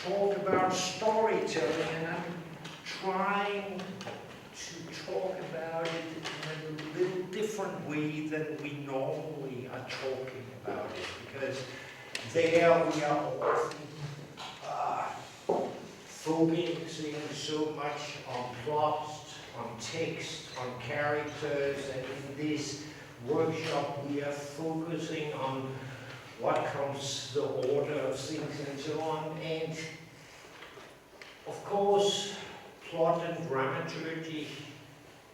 talk about storytelling, and I'm trying to talk about it in a little different way than we normally are talking about it, because there we are often focusing so much on plot, on text, on characters, and in this workshop we are focusing on what comes the order of things and so on. And of course, plot and dramaturgy,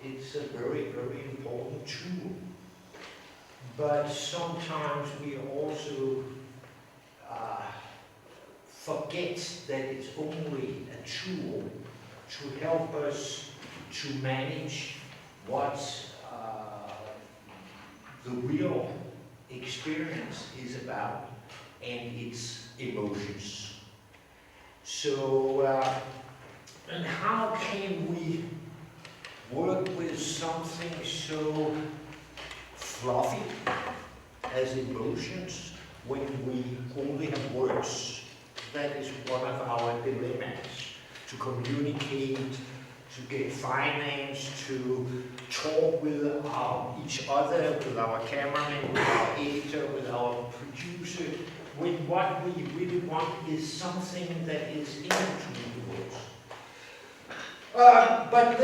it's a very, very important tool. But sometimes we also forget that it's only a tool to help us to manage what the real experience is about and its emotions. So, and how can we work with something so fluffy as emotions when we only have words? That is one of our dilemmas, to communicate, to get finance, to talk with each other, with our cameraman, with our editor, with our producer, when what we really want is something that is in between the words. But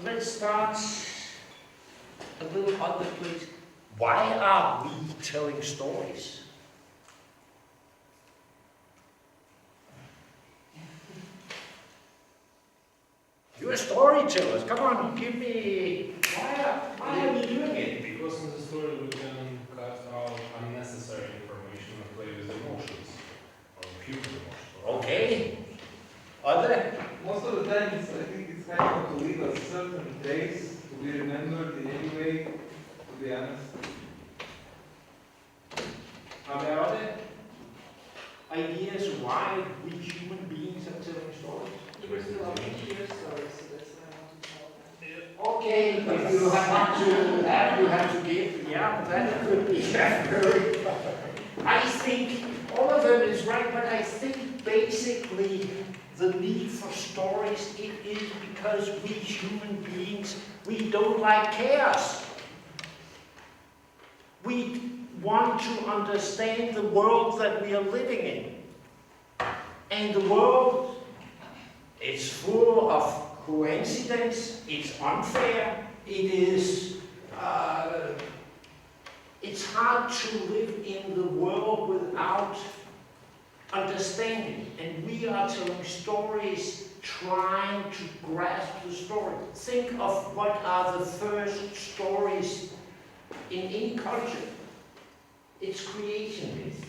let's start a little other place. Why are we telling stories? You're storytellers. Come on, give me. Why are we doing it? Because in the story we can cut out unnecessary information and play with emotions, or human emotions. Okay. Other? Most of the time, I think it's kind of to leave a certain trace to be remembered in any way, to be honest. Are there other ideas why we human beings are telling stories? Because you love to hear stories, so that's why I want to tell them. Okay, if you have to give, yeah, that could be very. I think all of them is right, but I think basically the need for stories, it is because we human beings, we don't like chaos. We want to understand the world that we are living in. And the world is full of coincidence, it's unfair, it's hard to live in the world without understanding. And we are telling stories, trying to grasp the story. Think of what are the first stories in any culture. It's creation myth.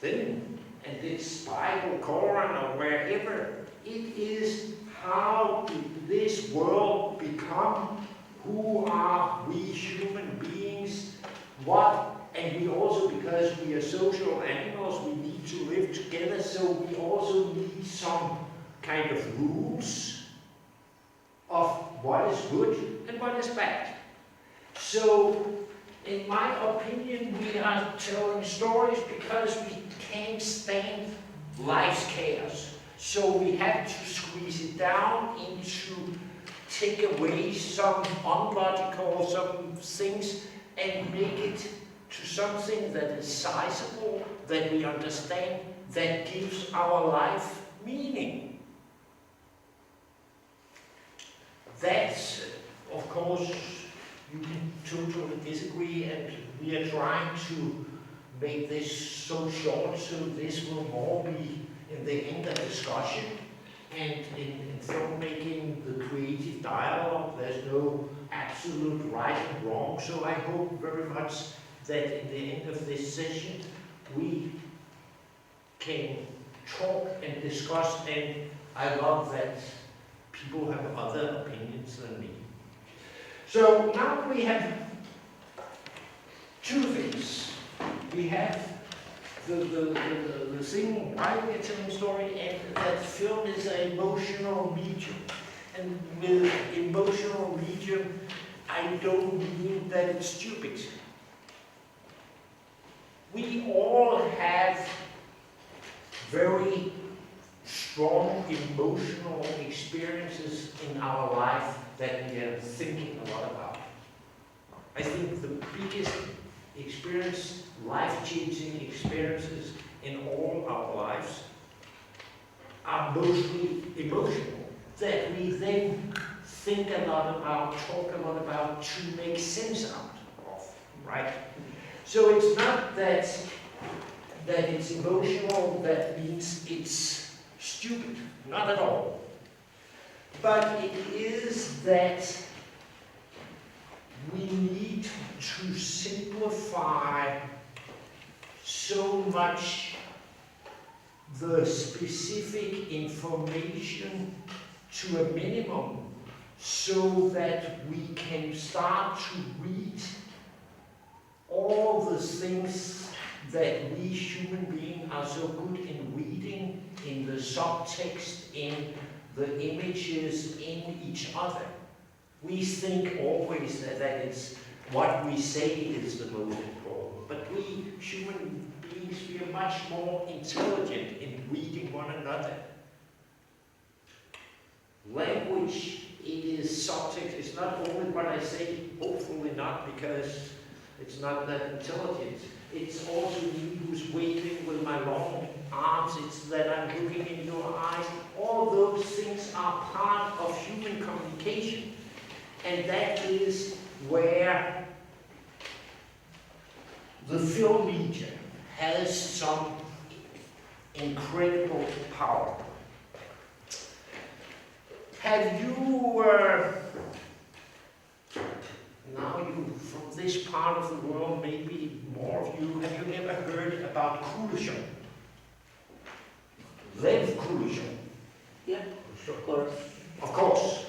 Then, and it's Bible, Quran, or wherever. It is how did this world become? Who are we human beings? What? And we also, because we are social animals, we need to live together, so we also need some kind of rules of what is good and what is bad. So, in my opinion, we are telling stories because we can't stand life's chaos. So we have to squeeze it down into, take away some unlogical, some things, and make it to something that is sizable, that we understand, that gives our life meaning. That's, of course, you can totally disagree, and we are trying to make this so short, so this will more be in the end a discussion. And in filmmaking, the creative dialogue, there's no absolute right and wrong. So I hope very much that in the end of this session, we can talk and discuss, and I love that people have other opinions than me. So now we have two things. We have the thing, why we are telling story, and that film is an emotional medium. And with emotional medium, I don't mean that it's stupid. We all have very strong emotional experiences in our life that we are thinking a lot about. I think the biggest experience, life-changing experiences in all our lives are mostly emotional, that we then think a lot about, talk a lot about to make sense out of, right? So it's not that it's emotional, that means it's stupid, not at all. But it is that we need to simplify so much the specific information to a minimum so that we can start to read all the things that we human beings are so good in reading, in the subtext, in the images, in each other. We think always that it's what we say is the most important, but we human beings, we are much more intelligent in reading one another. Language is subtext, it's not only what I say, hopefully not, because it's not that intelligent. It's also me who's waving with my long arms, it's that I'm looking in your eyes. All those things are part of human communication. And that is where the film media has some incredible power. Have you, now you, from this part of the world, maybe more of you, have you ever heard about Kuleshov? Lev Kuleshov? Yeah, of course. Of course.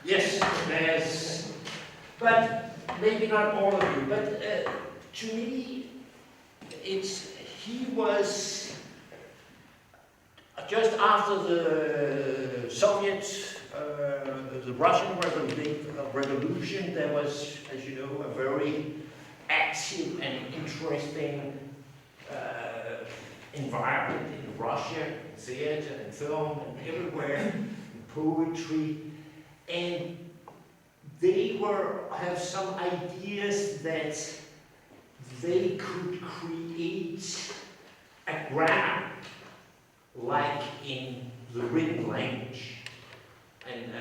Yes, there's, but maybe not all of you, but to me, he was just after the Soviet, the Russian Revolution, there was, as you know, a very active and interesting environment in Russia, in theater and film and everywhere, in poetry. And they have some ideas that they could create a grammar like in the written language. And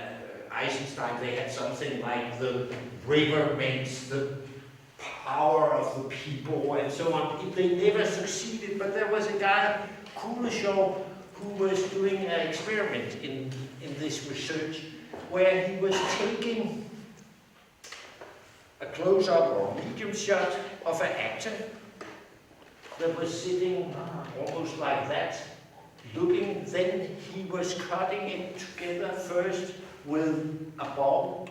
Eisenstein, they had something like the river makes the power of the people and so on. They never succeeded, but there was a guy, Kuleshov, who was doing an experiment in this research, where he was taking a close-up or medium shot of an actor that was sitting almost like that, looking, then he was cutting it together first with a bowl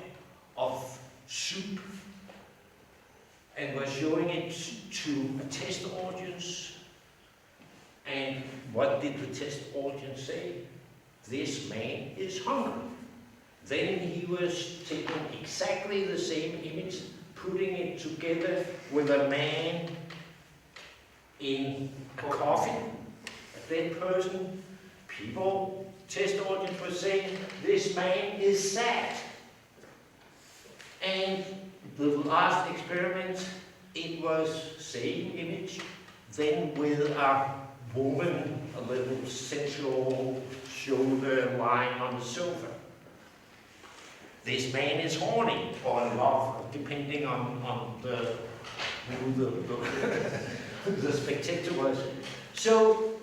of soup and was showing it to a test audience. And what did the test audience say? This man is hungry. Then he was taking exactly the same image, putting it together with a man in a coffin, a dead person. People, test audience was saying, this man is sad. And the last experiment, it was same image, then with a woman, a little sensual shoulder lying on the sofa. This man is horny or in love, depending on who the spectator was. So,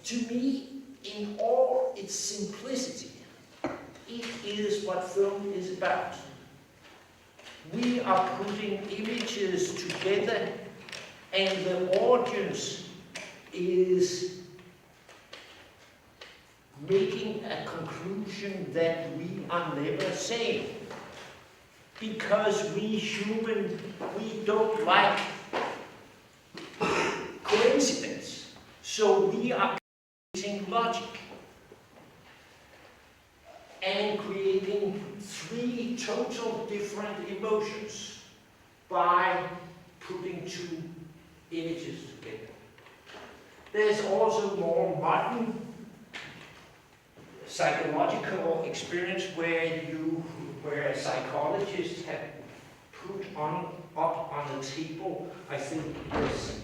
to me, in all its simplicity, it is what film is about. We are putting images together, and the audience is making a conclusion that we are never saying. Because we human, we don't like coincidence. So we are creating logic and creating three total different emotions by putting two images together. There's also more modern psychological experience where psychologists have put up on the table, I think there's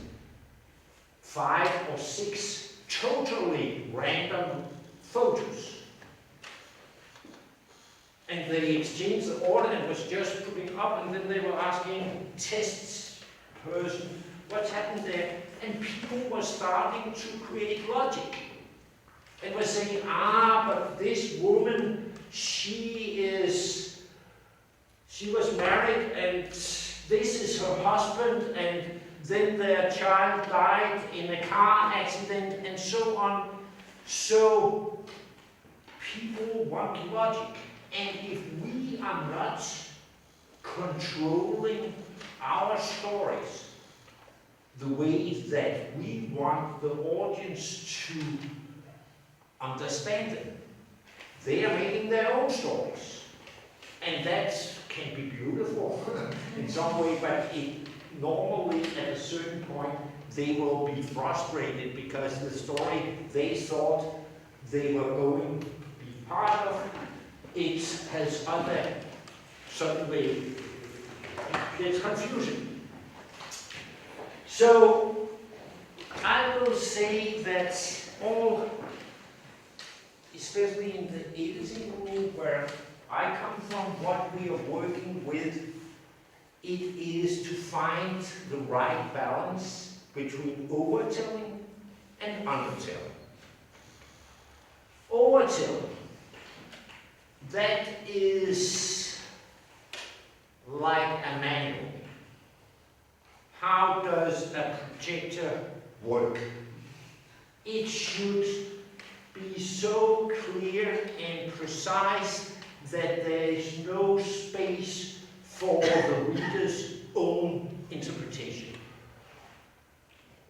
5 or 6 totally random photos. And they exchanged the order and was just putting up, and then they were asking tests person, what's happened there? And people were starting to create logic. And were saying, but this woman, she was married and this is her husband, and then their child died in a car accident, and so on. So people want logic. And if we are not controlling our stories the way that we want the audience to understand them, they are making their own stories. And that can be beautiful in some way, but normally at a certain point they will be frustrated because the story they thought they were going to be part of, it has other, suddenly there's confusion. So I will say that especially in the editing room where I come from, what we are working with, it is to find the right balance between overtelling and undertelling. Overtelling, that is like a manual. How does a projector work? It should be so clear and precise that there is no space for the reader's own interpretation.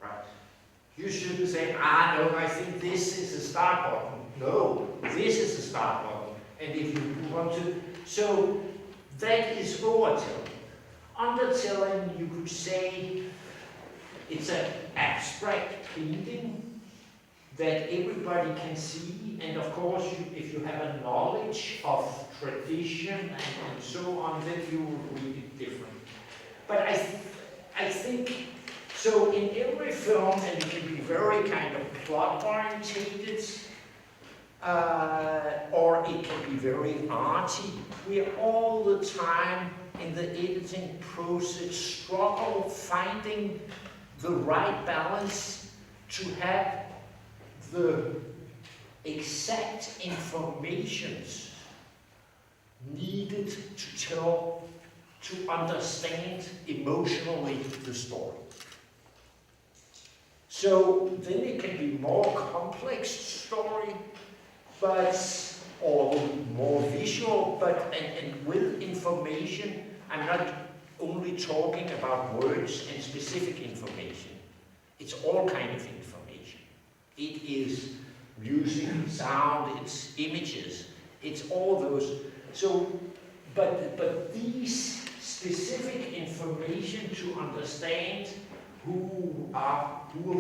Right? You shouldn't say, no, I think this is a start button. No, this is a start button. And if you want to, so that is overtelling. Undertelling, you could say, it's an abstract painting that everybody can see, and of course, if you have a knowledge of tradition and so on, then you will read it different. But I think, so in every film, and it can be very kind of plot-orientated, or it can be very arty, we are all the time in the editing process struggle finding the right balance to have the exact informations needed to understand emotionally the story. So then it can be more complex story, or more visual, and with information. I'm not only talking about words and specific information. It's all kind of information. It is music, sound, it's images, it's all those. So, but these specific information to understand who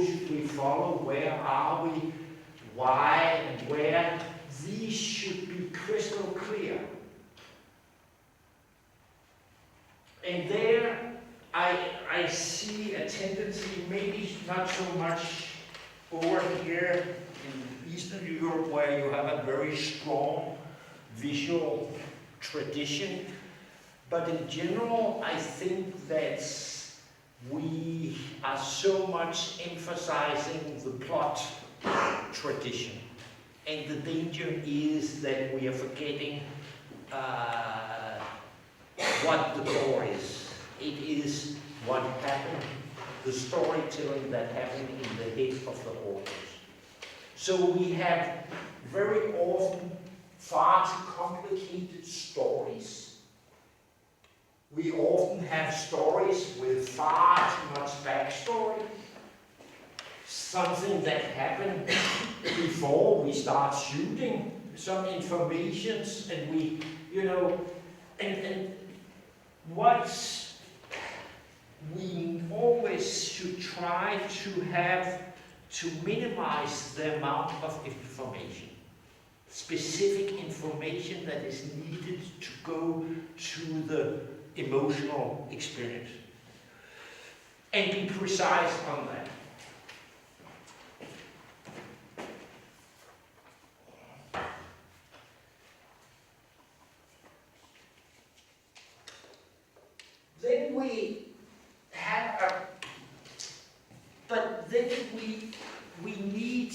should we follow, where are we, why and where, these should be crystal clear. And there I see a tendency, maybe not so much over here in Eastern Europe where you have a very strong visual tradition, but in general I think that we are so much emphasizing the plot tradition, and the danger is that we are forgetting what the core is. It is what happened, the storytelling that happened in the head of the authors. So we have very often far too complicated stories. We often have stories with far too much backstory, something that happened before we start shooting, some informations, and we, and what we always should try to have to minimize the amount of information, specific information that is needed to go to the emotional experience, and be precise on that. Then we have a, but then we need,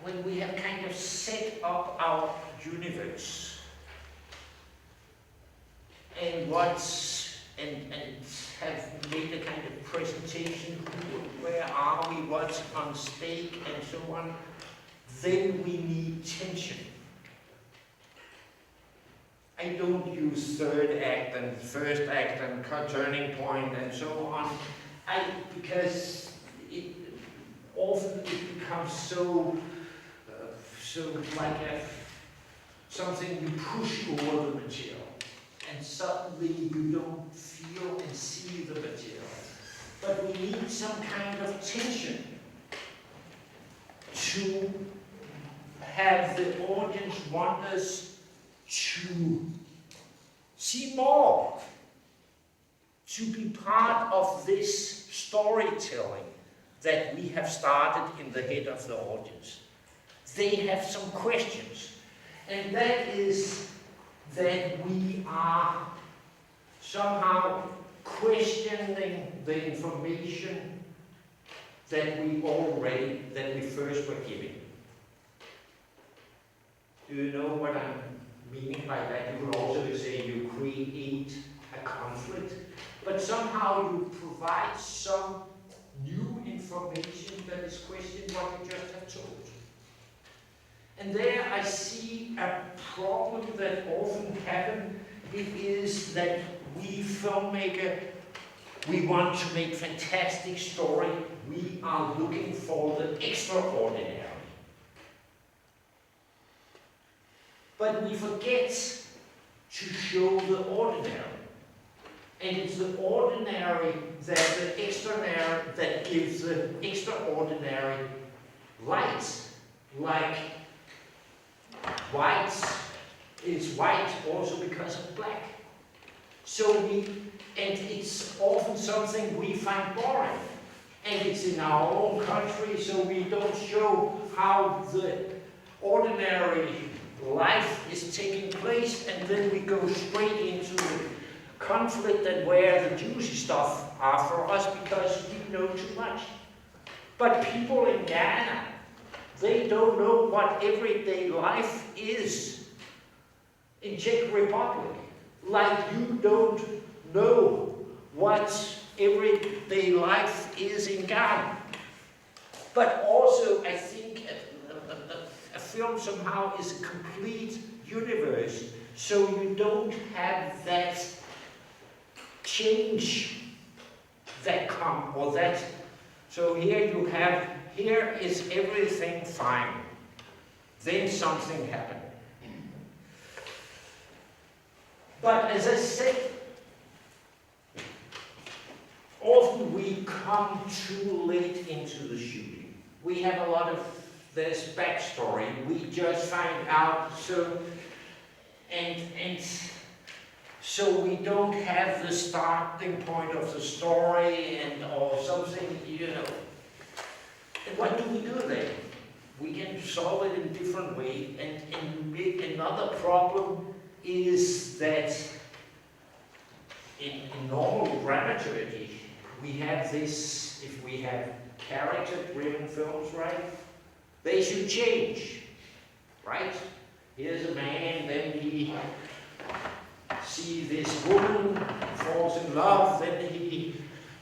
when we have kind of set up our universe and have made a kind of presentation, where are we, what's on stake, and so on, then we need tension. I don't use third act and first act and turning point and so on, because it often it becomes so like something you push over the material, and suddenly you don't feel and see the material. But we need some kind of tension to have the audience want us to see more, to be part of this storytelling that we have started in the head of the audience. They have some questions, and that is that we are somehow questioning the information that we first were giving. Do you know what I'm meaning by that? You could also say you create a conflict, but somehow you provide some new information that is questioning what you just have told. And there I see a problem that often happens. It is that we filmmaker, we want to make fantastic story. We are looking for the extraordinary. But we forget to show the ordinary. And it's the ordinary that gives the extraordinary light. Like white is white also because of black. And it's often something we find boring. And it's in our own country, so we don't show how the ordinary life is taking place, and then we go straight into the conflict and where the juicy stuff are for us because we know too much. But people in Ghana, they don't know what everyday life is in Czech Republic. Like you don't know what everyday life is in Ghana. But also, I think a film somehow is a complete universe, so you don't have that change that come, or that, so here is everything fine. Then something happened. But as I said, often we come too late into the shooting. We have a lot of this backstory. We just find out, so we don't have the starting point of the story or something, you know. And what do we do then? We can solve it in different ways. And another problem is that in normal dramaturgy, we have this, if we have character-driven films, right? They should change, right? Here's a man, then he sees this woman, falls in love, then he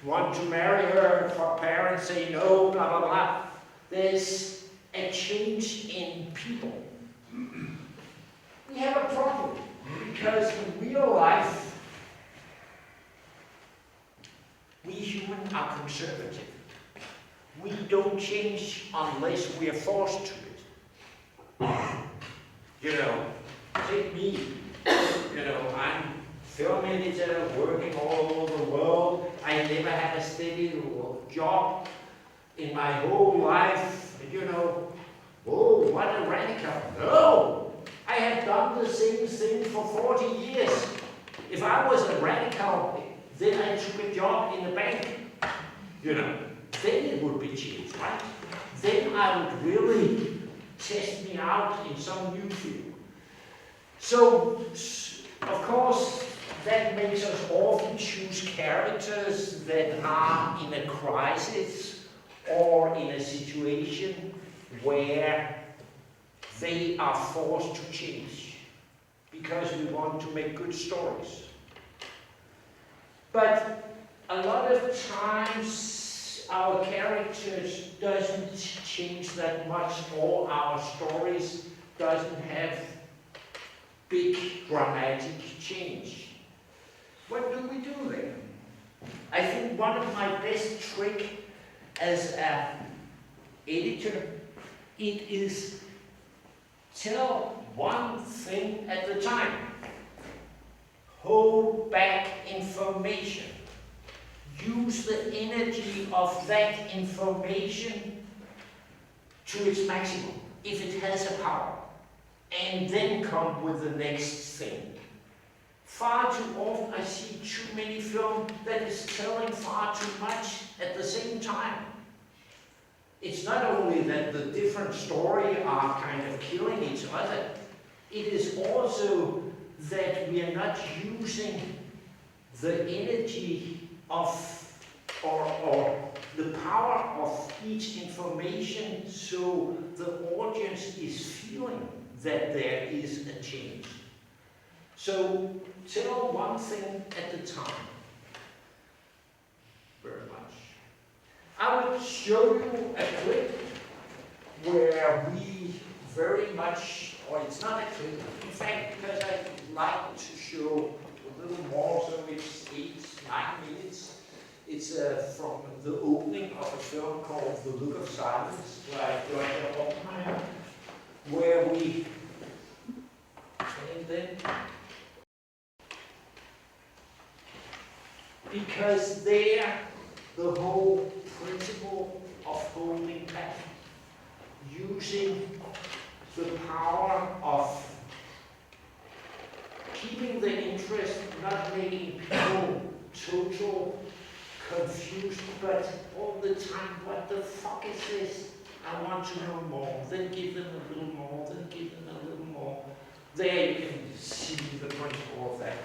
wants to marry her, her parents say no, blah, blah, blah. There's a change in people. We have a problem, because in real life, we humans are conservative. We don't change unless we are forced to it. You know, take me. You know, I'm film editor, working all over the world. I never had a steady job. in my whole life, you know, oh, what a radical. No! I have done the same thing for 40 years. If I was a radical, then I took a job in a bank, you know, then it would be changed, right? Then I would really test me out in some new field. So, of course, that makes us often choose characters that are in a crisis or in a situation where they are forced to change because we want to make good stories. But a lot of times our characters doesn't change that much, or our stories doesn't have big dramatic change. What do we do then? I think one of my best tricks as an editor, it is tell one thing at a time. Hold back information. Use the energy of that information to its maximum, if it has a power, and then come with the next thing. Far too often I see too many films that is telling far too much at the same time. It's not only that the different stories are kind of killing each other, it is also that we are not using the energy of or the power of each information so the audience is feeling that there is a change. So tell one thing at a time. Very much. I will show you a clip where we very much, or it's not a clip, in fact, because I like to show a little more, so it's 8-9 minutes. It's from the opening of a film called The Look of Silence, where we came then. Because there, the whole principle of holding back, using the power of keeping the interest, not making people total confused, but all the time, what the fuck is this? I want to know more. Then give them a little more, then give them a little more. There you can see the principle of that.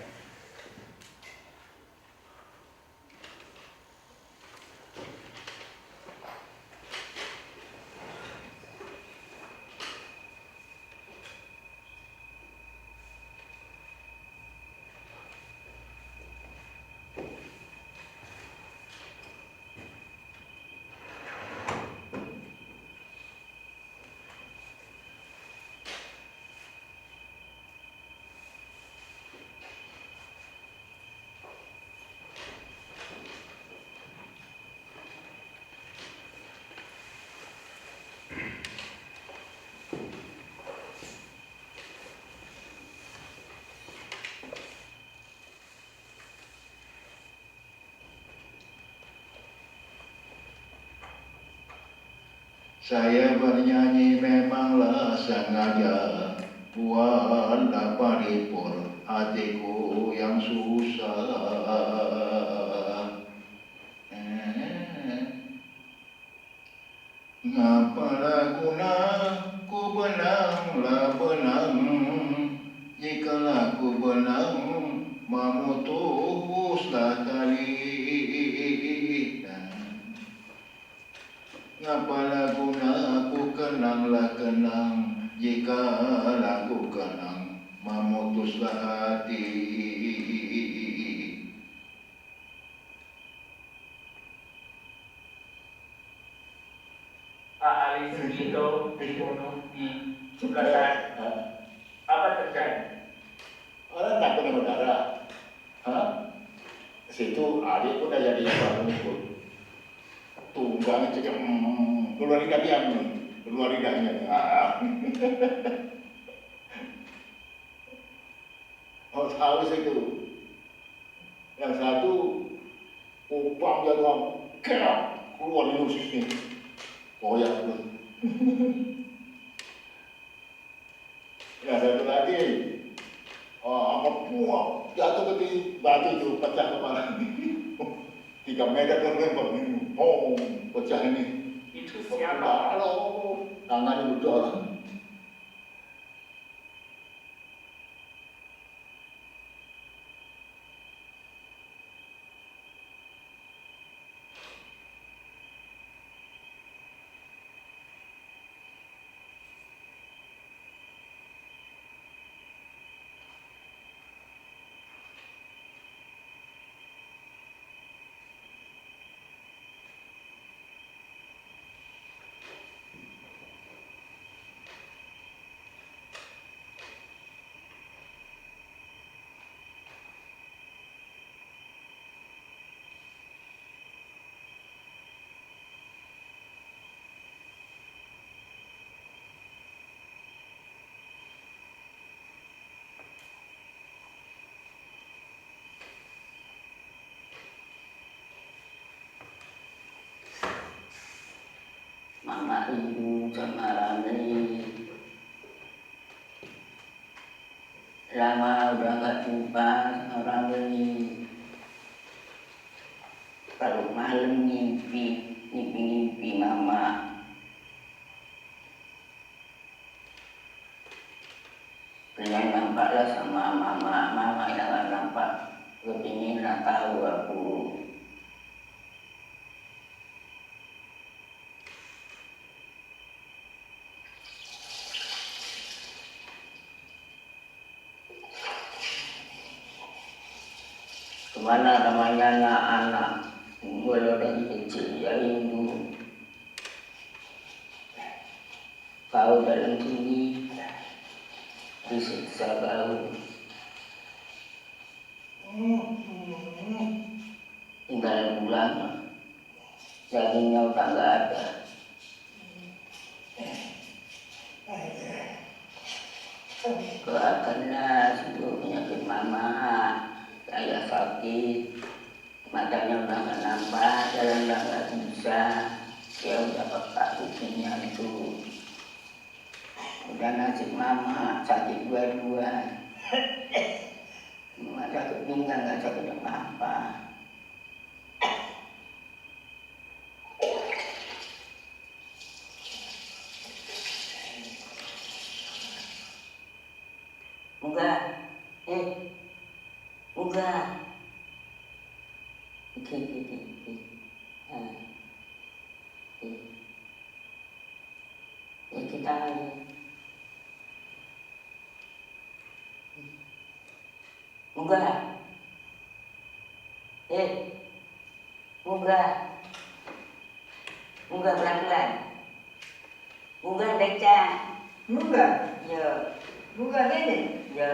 Saya bernyanyi memanglah sengaja buat paripur hatiku yang susah. Ngapalah guna ku benanglah benang, jikalau ku benang memutuslah tali. Ngapalah guna ku kenanglah kenang, jika lagu kenang memutuslah hati. Ali Sugito dibunuh di Sukasan. Apa terjadi? Orang tak pernah berdarah. Situ adik pun dah jadi bangun pun. Tunggang cakap, keluar lidah diam ni, keluar lidahnya. Oh, tahu situ. Yang satu, upang dia doang, kerak, keluar minum sini. koyak tuh. Ya satu lagi, apa buah jatuh ke batu itu pecah kepala. 3 meter terlempar ini, pecah ini. Itu siapa? Halo, tangannya udah. Mama ibu sama Ramli lama udah gak jumpa sama Ramli. Kalau malam mimpi mama. Pengen nampaklah sama mama jangan nampak. Kepinginlah tahu aku. Kemana namanya anak mulai dari kecil ya rindu kau dalam sini disiksa kau tinggal pulang dagingnya udah nggak ada. Doakanlah untuk penyakit mama. Saya sakit, matanya udah gak nampak, jalan udah gak bisa. Dia udah pekak kupingnya itu. Udah nasib mama, sakit dua-dua. Mama sakit pinggang, gak sakit apa-apa. Enggak. Oke. Ya kita lagi. Enggak. Enggak pelan-pelan. Enggak baca. Enggak. Ya. Enggak ini. Ya.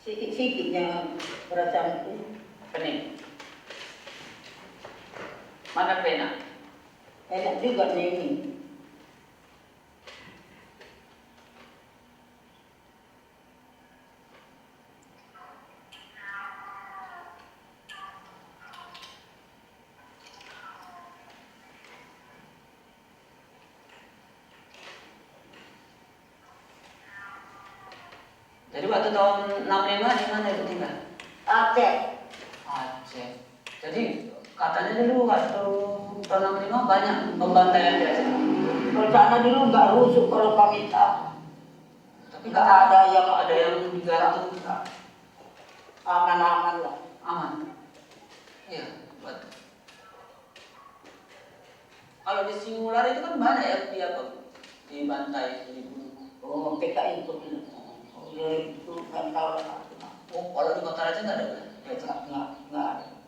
Sikit-sikitnya perasaanku pening. Mana pena? Enak juga nih ini. Jadi waktu tahun 65 di mana itu tinggal? Aceh. Jadi katanya dulu waktu tahun 65 banyak pembantaian di Aceh. Kalau sana dulu nggak rusuk kalau kami tahu. Tapi nggak ada yang digantung. Aman-aman lah. Aman. Iya, betul. Kalau di Singular itu kan banyak ya dia dibantai, dibunuh. Oh, PKI itu. Itu kan tahu lah. Oh, kalau di Kota Raja nggak ada, ya nggak ada.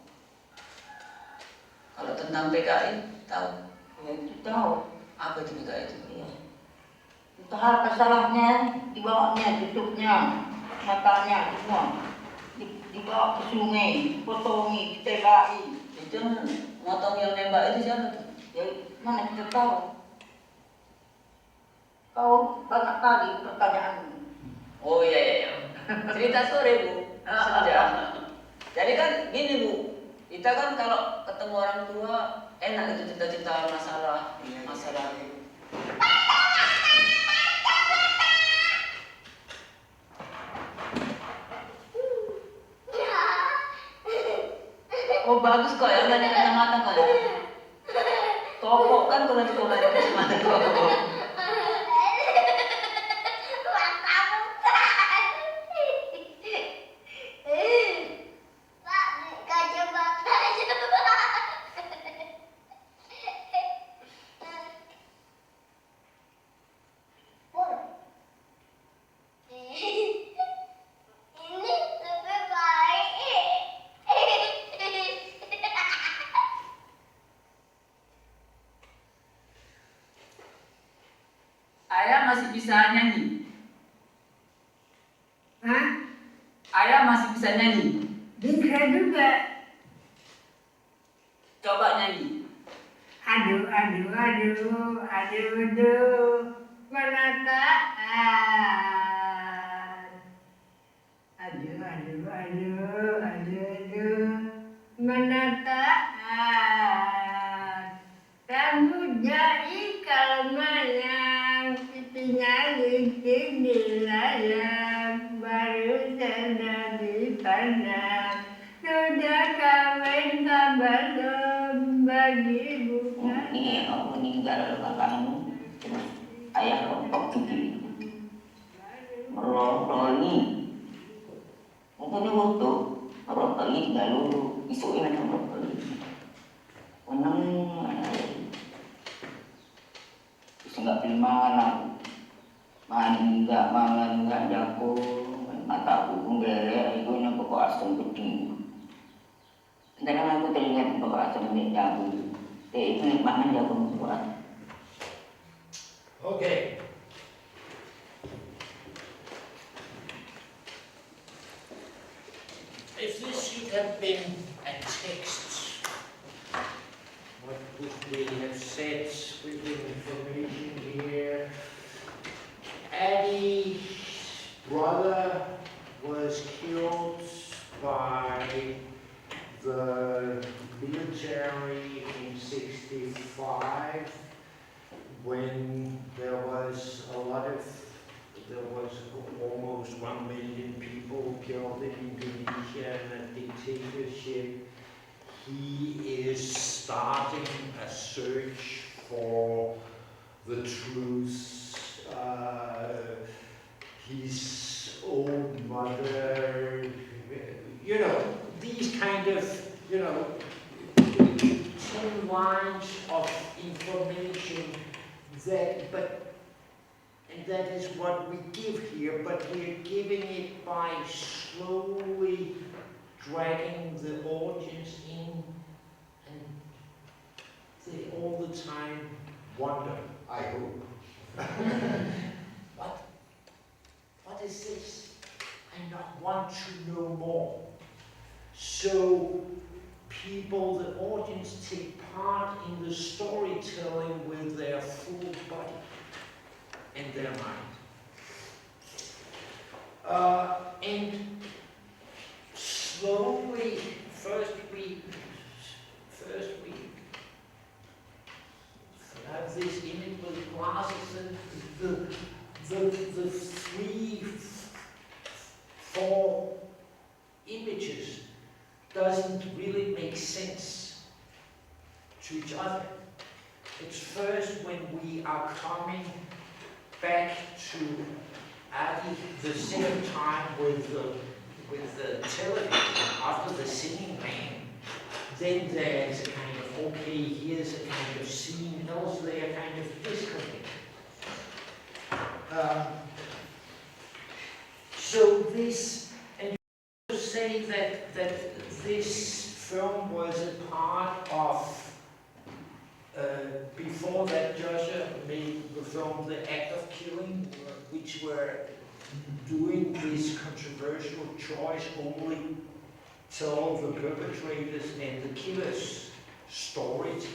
Kalau tentang PKI tahu? Ya itu tahu. Apa itu PKI itu? Iya. Entah apa salahnya, dibawanya, tutupnya, matanya, semua. Dibawa ke sungai, dipotongi, ditembaki. Itu motong yang nembak itu siapa tuh? Ya mana kita tahu. Kau banyak kali pertanyaan. Oh iya. Cerita sore Bu, sejam. Jadi kan gini Bu, kita kan kalau ketemu orang tua enak itu cerita-cerita masalah. Oh bagus kok ya, banyak kacamata kok ya. Topok kan kalau itu banyak kacamata topok. Ayah masih bisa nyanyi? Hah? Ayah masih bisa nyanyi? Bisa juga. Coba nyanyi. Aduh, menataan. Menataan. Kamu jadi kalau mayang, pipinya licin di layar, baru sadar dipandang. Sudah kawin tambah belum bagi bukan. Ini meninggal kakakmu, terus ayah rontok gigi. Merotoli. Mungkin ini waktu merotoli lalu isuin aja merotoli. Menang terus nggak pilih mangan nggak jago mataku ngelek itu yang pokok asam gede. Kadang aku teringat pokok asam ini jago. Itu mangan jago buat. Okay. If this should have been a text, what would we have said with the information here? Eddie's brother was killed by the military in '65 when there was almost 1 million people killed in Indonesia in a dictatorship. He is starting a search for the truth. His old mother, these kind of, 10 lines of information and that is what we give here, but we're giving it by slowly dragging the audience in, and they all the time wonder, I hope. What is this? I want to know more. So people, the audience, take part in the storytelling with their full body and their mind. And slowly, first we have this image with glasses and the 3, 4 images doesn't really make sense to each other. It's first when we are coming back to Adi the same time with the television after the singing man, then there's a kind of, okay, here's a kind of scene, else they are kind of disconnected. So this this film was a part of, before that Joshua made the film The Act of Killing, which were doing this controversial choice only tell the perpetrators and the killers' stories.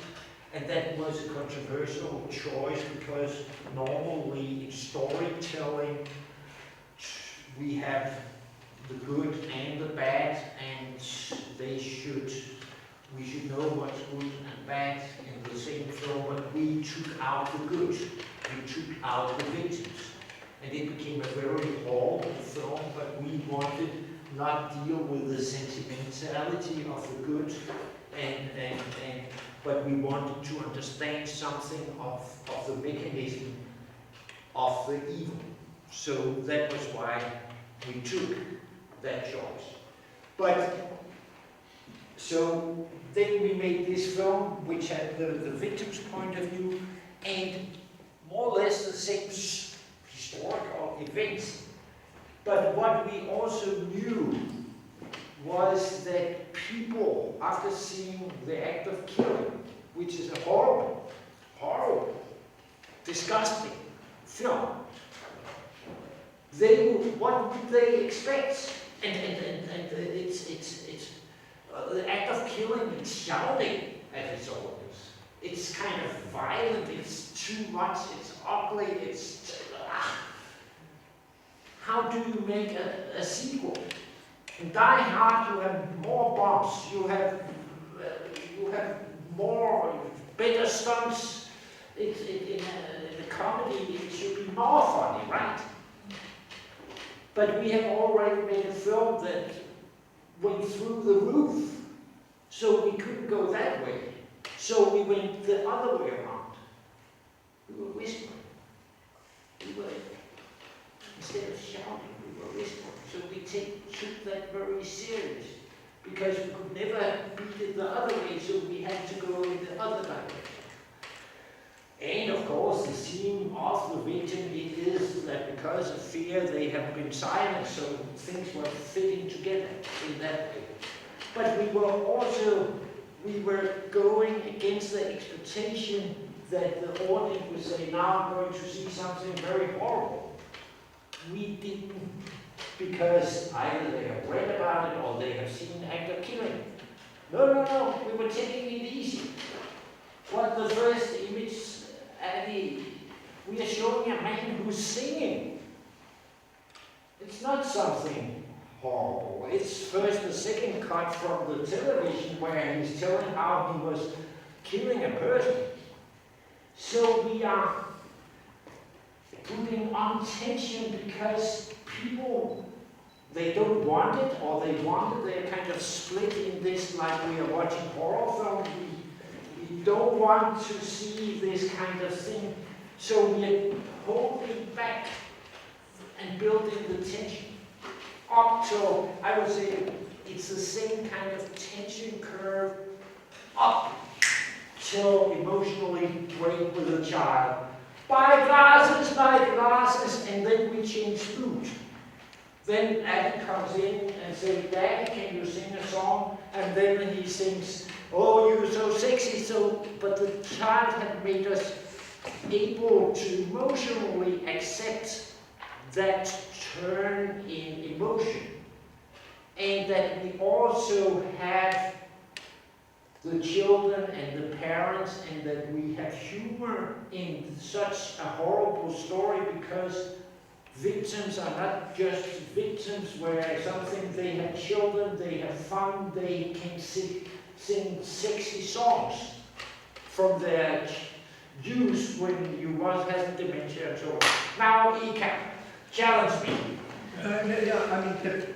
And that was a controversial choice because normally in storytelling we have the good and the bad, and we should know what's good and bad in the same film, but we took out the good, we took out the victims. And it became a very horrible film, but we wanted not deal with the sentimentality of the good, but we wanted to understand something of the mechanism of the evil. So that was why we took that choice. But so then we made this film which had the victim's point of view and more or less the same historical events. But what we also knew was that people, after seeing The Act of Killing, which is a horrible, horrible, disgusting film, what would they expect? And it's The Act of Killing, it's shouting at its audience. It's kind of violent, it's too much, it's ugly, it's... How do you make a sequel? In Die Hard you have more bombs, you have more, better stunts. In a comedy it should be more funny, right? But we have already made a film that went through the roof, so we couldn't go that way. So we went the other way around. We were whispering. Instead of shouting, we were whispering. So we took that very serious, because we could never beat it the other way, so we had to go in the other direction. And of course, the theme of the victim, it is that because of fear they have been silent, so things were fitting together in that way. But we were going against the expectation that the audience would say, now I'm going to see something very horrible. We didn't, because either they have read about it or they have seen Act of Killing. No, we were taking it easy. What the first image, we are showing a man who's singing. It's not something horrible. It's first the second cut from the television where he's telling how he was killing a person. So we are putting on tension because people, they don't want it, or they want it, they're kind of split in this, like we are watching horror films. We don't want to see this kind of thing, so we are holding back and building the tension up till, I would say, it's the same kind of tension curve up till emotionally break with a child. Buy glasses, and then we change mood. Then Adam comes in and says, Daddy, can you sing a song? And then he sings, oh, you're so sexy, but the child had made us able to emotionally accept that turn in emotion. And that we also have the children and the parents, and that we have humor in such a horrible story, because victims are not just victims where something, they have children, they have fun, they can sing sexy songs from their youth when you once had dementia and so on. Now, Iikka, challenge me.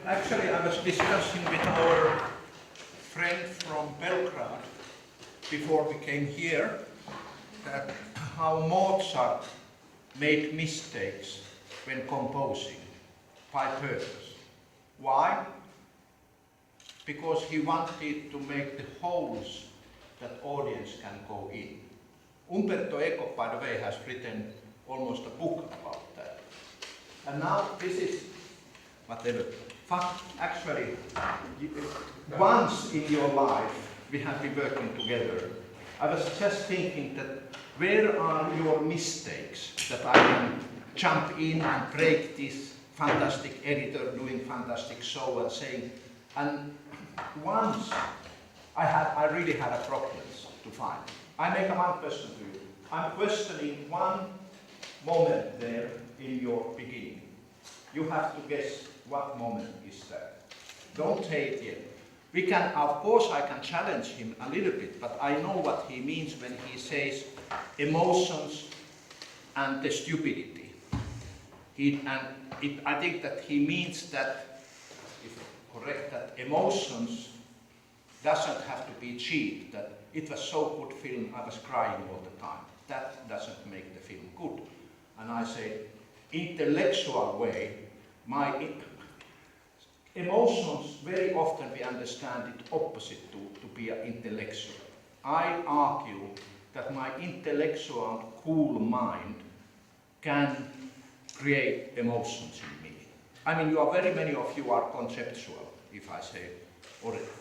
Actually I was discussing with our friend from Belgrade before we came here that how Mozart made mistakes when composing by purpose. Why? Because he wanted to make the holes that audience can go in. Umberto Eco, by the way, has written almost a book about that. And now this is whatever. actually, once in your life we have been working together. I was just thinking that where are your mistakes that I can jump in and break this fantastic editor doing fantastic show and saying, and once I really had a problem to find. I make one question to you. I'm questioning one moment there in your beginning. You have to guess what moment is that. Don't say it yet. We can, of course, I can challenge him a little bit, but I know what he means when he says emotions and the stupidity. I think that he means that, if correct, that emotions doesn't have to be cheap, that it was so good film, I was crying all the time. That doesn't make the film good. And I say, intellectual way, my emotions, very often we understand it opposite to be an intellectual. I argue that my intellectual, cool mind can create emotions in me. I mean, very many of you are conceptual, if I say,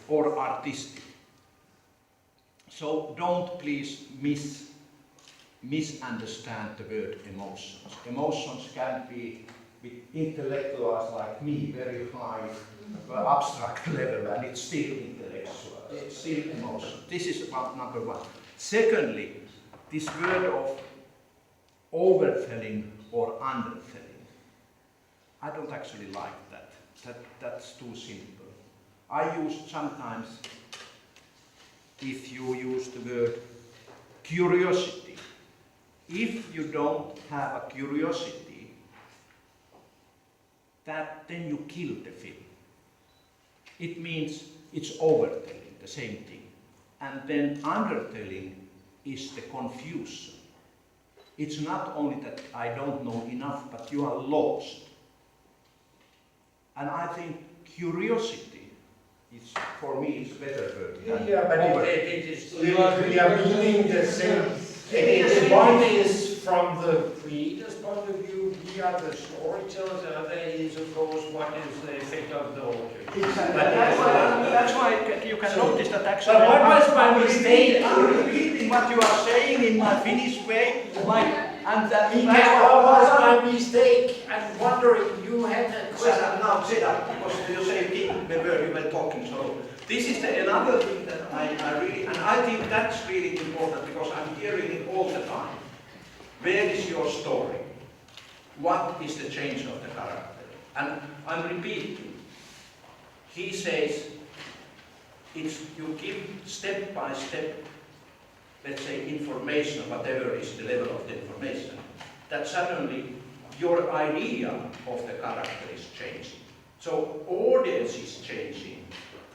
or artistic. So don't please misunderstand the word emotions. Emotions can be with intellectuals like me, very high abstract level, and it's still intellectual, it's still emotion. This is number one. Secondly, this word of overtelling or undertelling, I don't actually like that. That's too simple. I use sometimes, if you use the word curiosity, if you don't have a curiosity, then you kill the film. It means it's overtelling, the same thing. And then undertelling is the confusion. It's not only that I don't know enough, but you are lost. And I think curiosity is, for me, it's better word. Yeah, but it is, we are meaning the same. One is from the creator's point of view, we are the storytellers, and the other is, of course, what is the effect of the author. Exactly. That's why you can notice that actually. But what was my mistake? I'm repeating what you are saying in my Finnish way, and that. What was my mistake? I'm wondering, you had a question. Now say that, because you say we were talking, so this is another thing that I really, and I think that's really important, because I'm hearing it all the time. Where is your story? What is the change of the character? And I'm repeating. He says, you give step by step, let's say, information, whatever is the level of the information, that suddenly your idea of the character is changing. So audience is changing,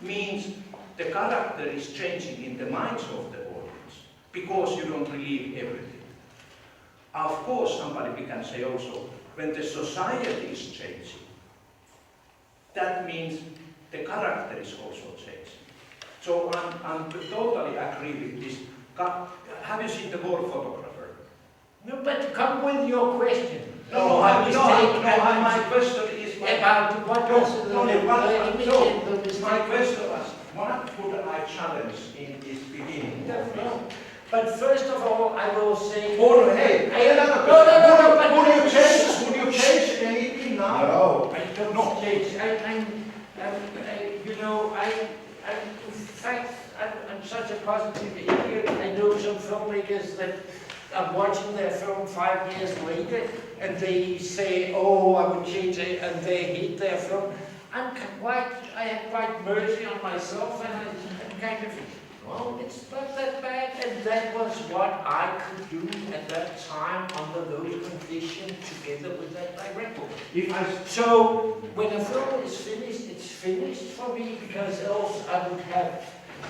means the character is changing in the minds of the audience, because you don't relieve everything. Of course, we can say also, when the society is changing, that means the character is also changing. So I'm totally agree with this. Have you seen the War Photographer? No, but come with your question. My question is about what was the image and the mistake. My question was, what would I challenge in this beginning? No. But first of all, I will say. Would you change anything now? No, I don't change. In fact, I'm such a positive idiot. I know some filmmakers that are watching their film 5 years later, and they say, "Oh, I would change it," and they hate their film. I have quite mercy on myself, and I'm kind of, well, it's not that bad, and that was what I could do at that time under those conditions together with that director. So when a film is finished, it's finished for me, because else I would have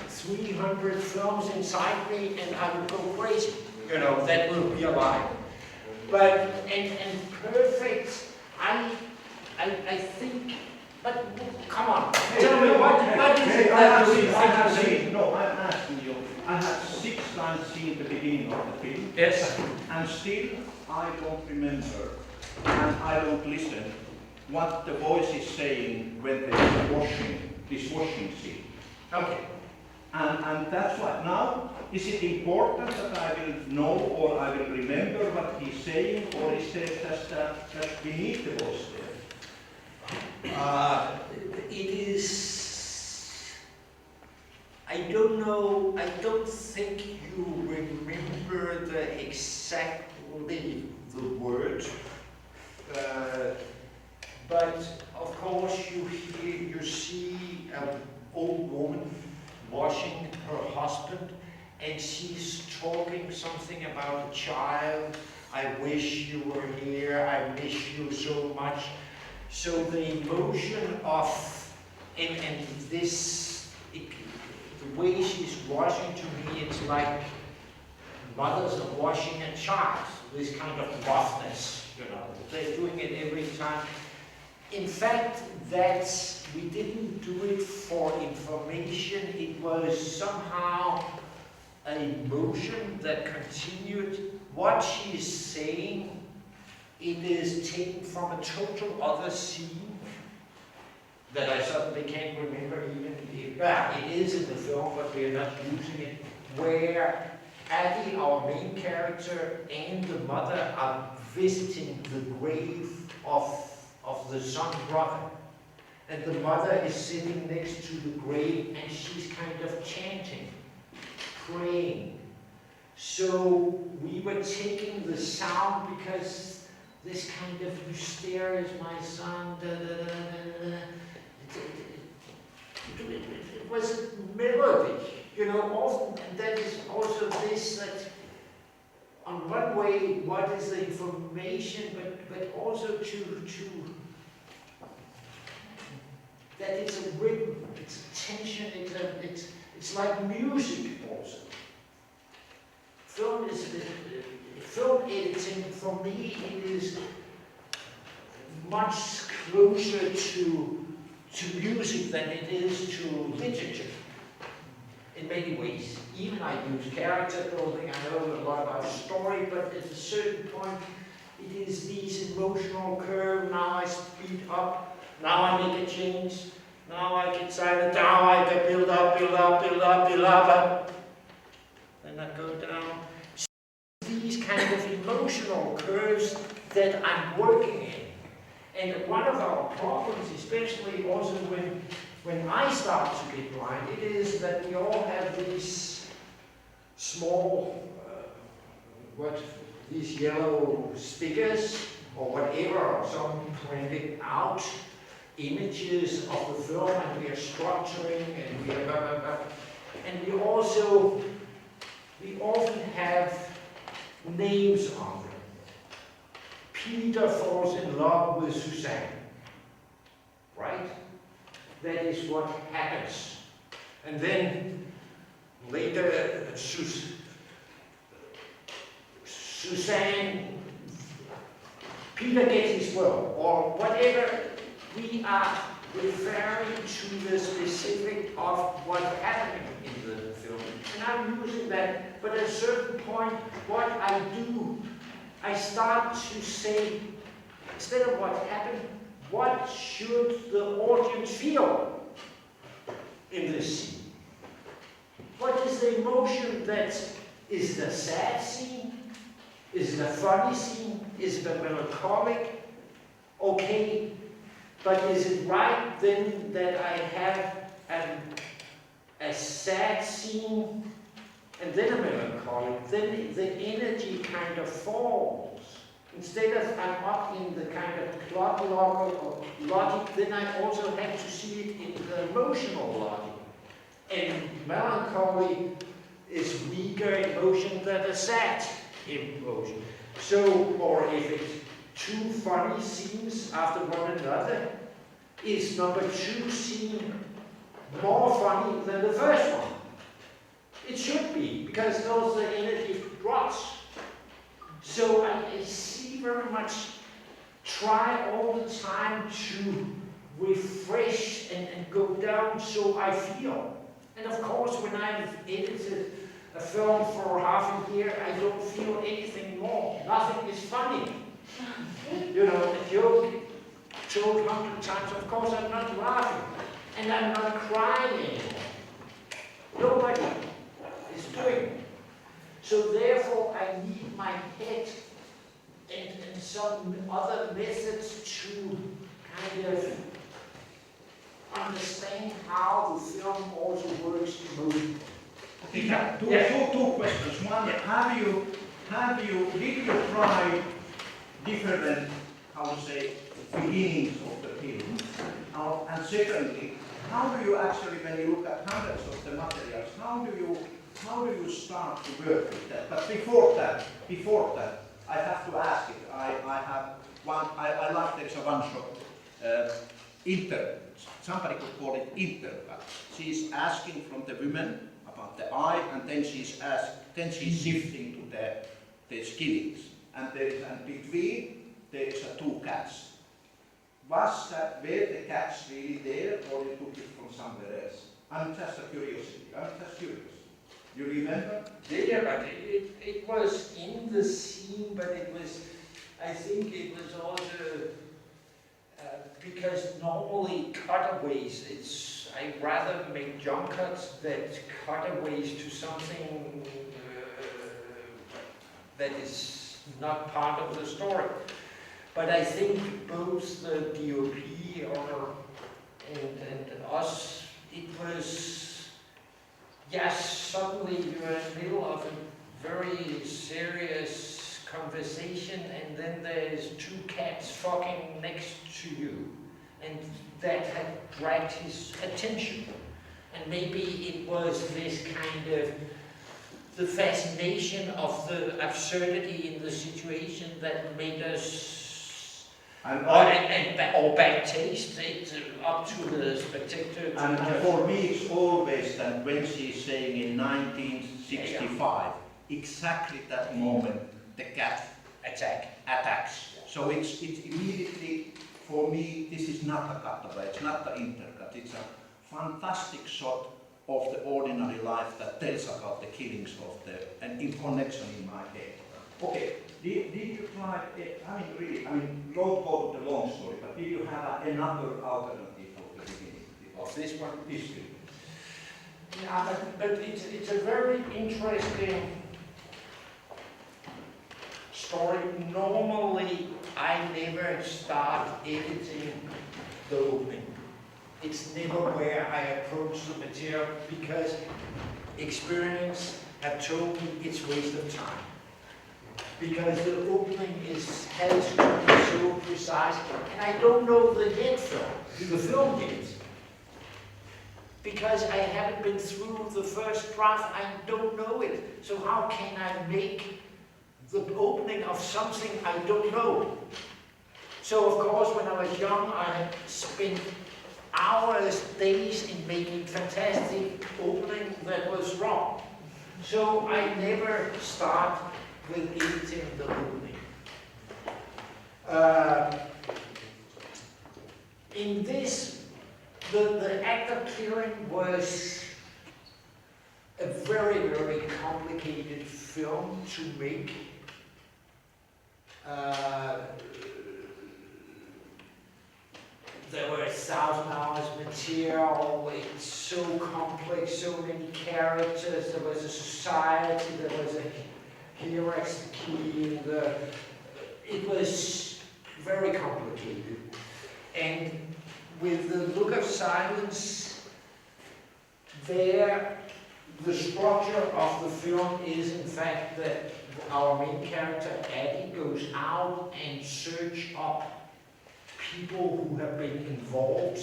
300 films inside me and I would go crazy. You know, that will be a lie. But, and perfect, I think, but come on, tell me what is it that you think? No, I'm asking you. I have 6 times seen the beginning of the film. Yes. And still, I don't remember, and I don't listen what the voice is saying when there's this washing scene. Okay. And that's why now, is it important that I will know or I will remember what he's saying, or is there just we need the voice there? It is, I don't know, I don't think you remember exactly the word, but of course you see an old woman washing her husband, and she's talking something about a child. I wish you were here, I miss you so much. So the emotion of, and this, the way she's washing, to me, it's like mothers are washing a child, this kind of roughness, you know. They're doing it every time. In fact, we didn't do it for information, it was somehow an emotion that continued. What she's saying, it is taken from a total other scene that I suddenly can't remember even if, it is in the film, but we are not using it, where Abby, our main character, and the mother are visiting the grave of the son's brother. And the mother is sitting next to the grave and she's kind of chanting, praying. So we were taking the sound because this kind of hysteria is my son, da, da, da, da, da. It was a melody, you know, often, and that is also this, that on one way, what is the information, but also to that it's a rhythm, it's a tension, it's like music also. Film editing, for me, it is much closer to music than it is to literature in many ways. Even I use character building, I know a lot about story, but at a certain point it is these emotional curves. Now I speed up, now I make a change, now I get silent, now I get build up, then I go down. So these kind of emotional curves that I'm working in. And one of our problems, especially also when I start to get blind, it is that we all have these small, these yellow stickers or whatever, or some printed out images of the film, and we are structuring, and we are and we often have names on them. Peter falls in love with Suzanne, right? That is what happens. And then later, Suzanne, Peter gets his will, or whatever. We are referring to the specific of what's happening in the film. And I'm using that, but at a certain point, what I do, I start to say, instead of what happened, what should the audience feel in this scene? What is the emotion that is the sad scene? Is it a funny scene? Is it a melancholic? Okay, but is it right then that I have a sad scene and then a melancholic? Then the energy kind of falls. Instead of I'm up in the kind of clock or logic, then I also have to see it in the emotional logic. And melancholy is weaker emotion than a sad emotion. So, or if it's two funny scenes after one another, is number two scene more funny than the first one? It should be, because those the energy drops. So I see very much, try all the time to refresh and go down so I feel. And of course, when I've edited a film for half a year, I don't feel anything more. Nothing is funny. You know, a joke showed 100 times, of course I'm not laughing. And I'm not crying anymore. Nobody is doing it. So therefore I need my head and some other methods to kind of understand how the film also works emotionally. Okay, two questions. One, did you try different, how to say, beginnings of the film? And secondly, how do you actually, when you look at hundreds of the materials, how do you start to work with that? But before that, I have to ask it. I have one. I like there's a one-shot somebody could call it intercut. She's asking from the women about the eye, and then she's shifting to the skillings. And between there's two cats. Were the cats really there, or you took it from somewhere else? I'm just a curiosity. I'm just curious. You remember? Yeah, but it was in the scene, but it was, I think it was also, because normally cutaways, I rather make jump cuts than cutaways to something that is not part of the story. But I think both the DOP and us, it was, yes, suddenly you're in the middle of a very serious conversation, and then there's two cats fucking next to you. And that had dragged his attention. And maybe it was this kind of the fascination of the absurdity in the situation that made us or bad taste, it's up to the spectator. And for me, it's always that when she's saying in 1965, exactly that moment, the cat attacks. So it's immediately, for me, this is not a cutaway, it's not the intercut, it's a fantastic shot of the ordinary life that tells about the killings of and in connection in my head. Okay. Did you try, don't go to the long story, but did you have another alternative for the beginning? Of this one? This film. Yeah, but it's a very interesting story. Normally, I never start editing the opening. It's never where I approach the material because experience have told me it's waste of time. Because the opening has to be so precise, and I don't know the yet film, the film yet. Because I haven't been through the first draft, I don't know it. So how can I make the opening of something I don't know? So of course, when I was young, I spent hours, days in making fantastic opening that was wrong. So I never start with editing the opening. In this, the actor clearing was a very, very complicated film to make. There were 1,000 hours material, it's so complex, so many characters, there was a society, there was a hierarchy, it was very complicated. And with the Look of Silence, the structure of the film is in fact that our main character, Addie, goes out and searches up people who have been involved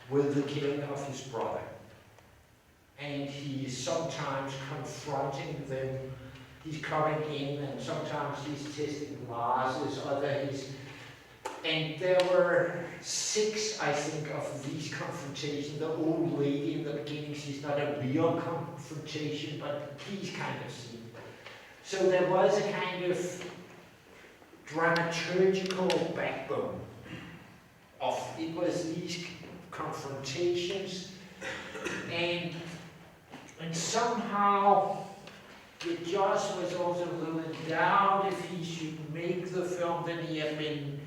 with the killing of his brother. And he is sometimes confronting them. He's coming in and sometimes he's testing glasses, and there were 6, I think, of these confrontations. The old lady in the beginning, she's not a real confrontation, but these kind of scenes. So there was a kind of dramaturgical backbone of it was these confrontations, and somehow the judge was also a little in doubt if he should make the film. Then he had been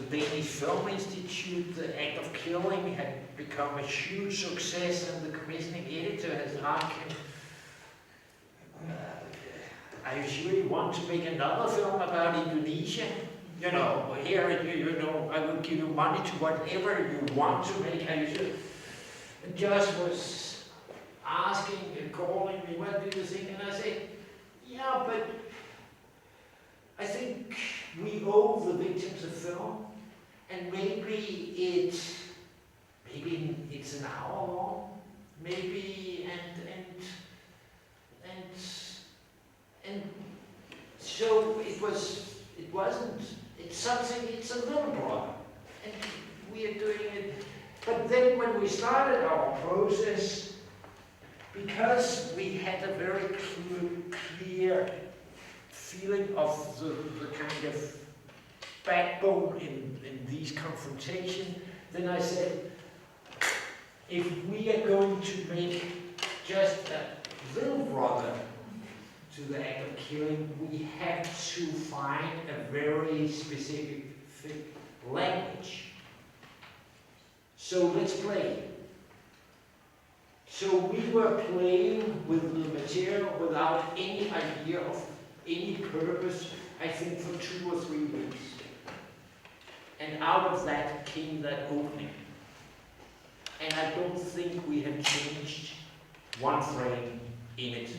the Danish Film Institute, the act of killing had become a huge success, and the commissioning editor has asked him, are you sure you want to make another film about Indonesia? You know, here, you know, I will give you money to whatever you want to make. Are you sure? And Josh was asking and calling me, what do you think? And I said, yeah, but I think we owe the victims of film, and maybe it's an hour long, maybe, and so it's something, it's a little broader, and we are doing it. But then when we started our process, because we had a very clear feeling of the kind of backbone in these confrontations, then I said, if we are going to make just a little brother to the act of killing, we have to find a very specific language. So let's play. So we were playing with the material without any idea of any purpose, I think for 2 or 3 weeks. And out of that came that opening. And I don't think we have changed one frame in it.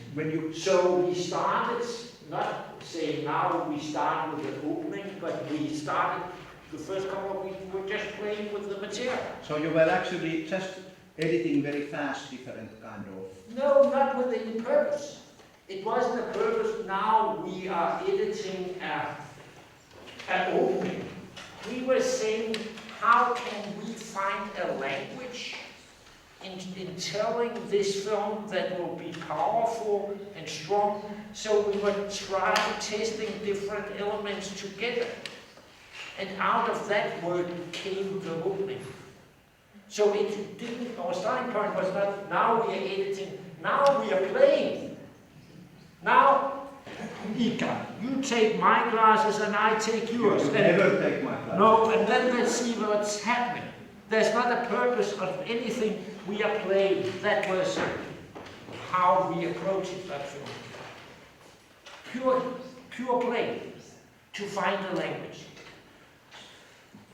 So we started, not saying now we start with the opening, but we started, the first couple of weeks we were just playing with the material. So you were actually just editing very fast, different kind of... No, not with any purpose. It wasn't a purpose. Now we are editing an opening. We were saying, how can we find a language in telling this film that will be powerful and strong? So we were trying, testing different elements together. And out of that word came the opening. So it didn't, our starting point was not, now we are editing, now we are playing. Now, Iikka, you take my glasses and I take yours. You never take my glasses. No, and then let's see what's happening. There's not a purpose of anything, we are playing. That was how we approached that film. Pure play, to find a language.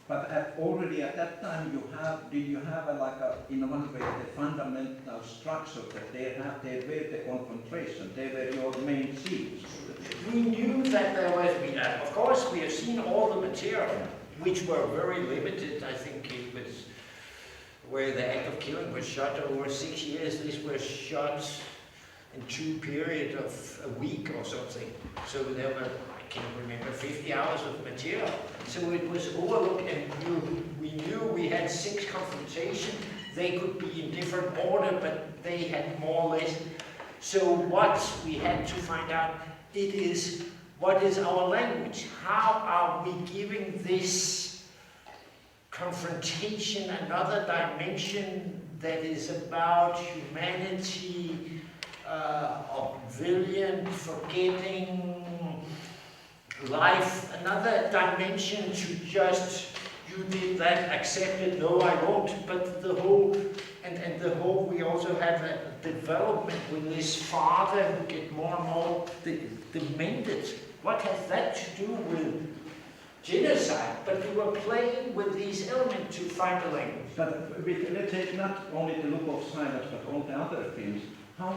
But already at that time, did you have in one way, the fundamental structure that they were the confrontation, they were your main scenes? We knew that there was, of course, we have seen all the material, which were very limited. I think it was where the act of killing was shot over 6 years. This was shot in 2 periods of a week or something. So there were, I can't remember, 50 hours of material. So it was overlooked, and we knew we had 6 confrontations. They could be in different order, but they had more or less. So what we had to find out, it is, what is our language? How are we giving this confrontation another dimension that is about humanity, oblivion, forgetting, life, another dimension to just, you did that, accept it, no I won't, but the whole, and the whole, we also have a development with this father who get more and more demented. What has that to do with genocide? But we were playing with these elements to find a language. But let's take not only The Look of Silence, but all the other films. How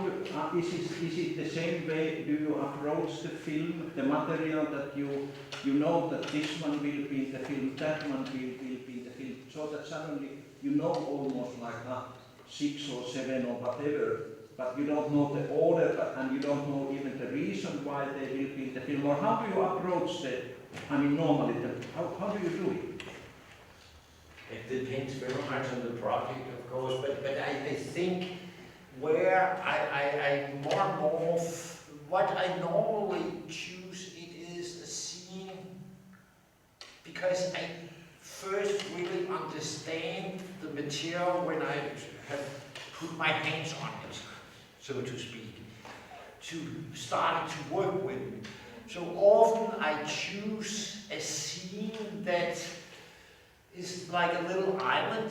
is it the same way? Do you approach the film, the material that you know that this one will be in the film, that one will be in the film, so that suddenly you know almost like 6 or 7 or whatever, but you don't know the order, and you don't know even the reason why they will be in the film. Or how do you approach normally, how do you do it? It depends very much on the project, of course, but I think where I more and more, what I normally choose, it is a scene, because I first really understand the material when I have put my hands on it, so to speak, to start to work with. So often I choose a scene that is like a little island,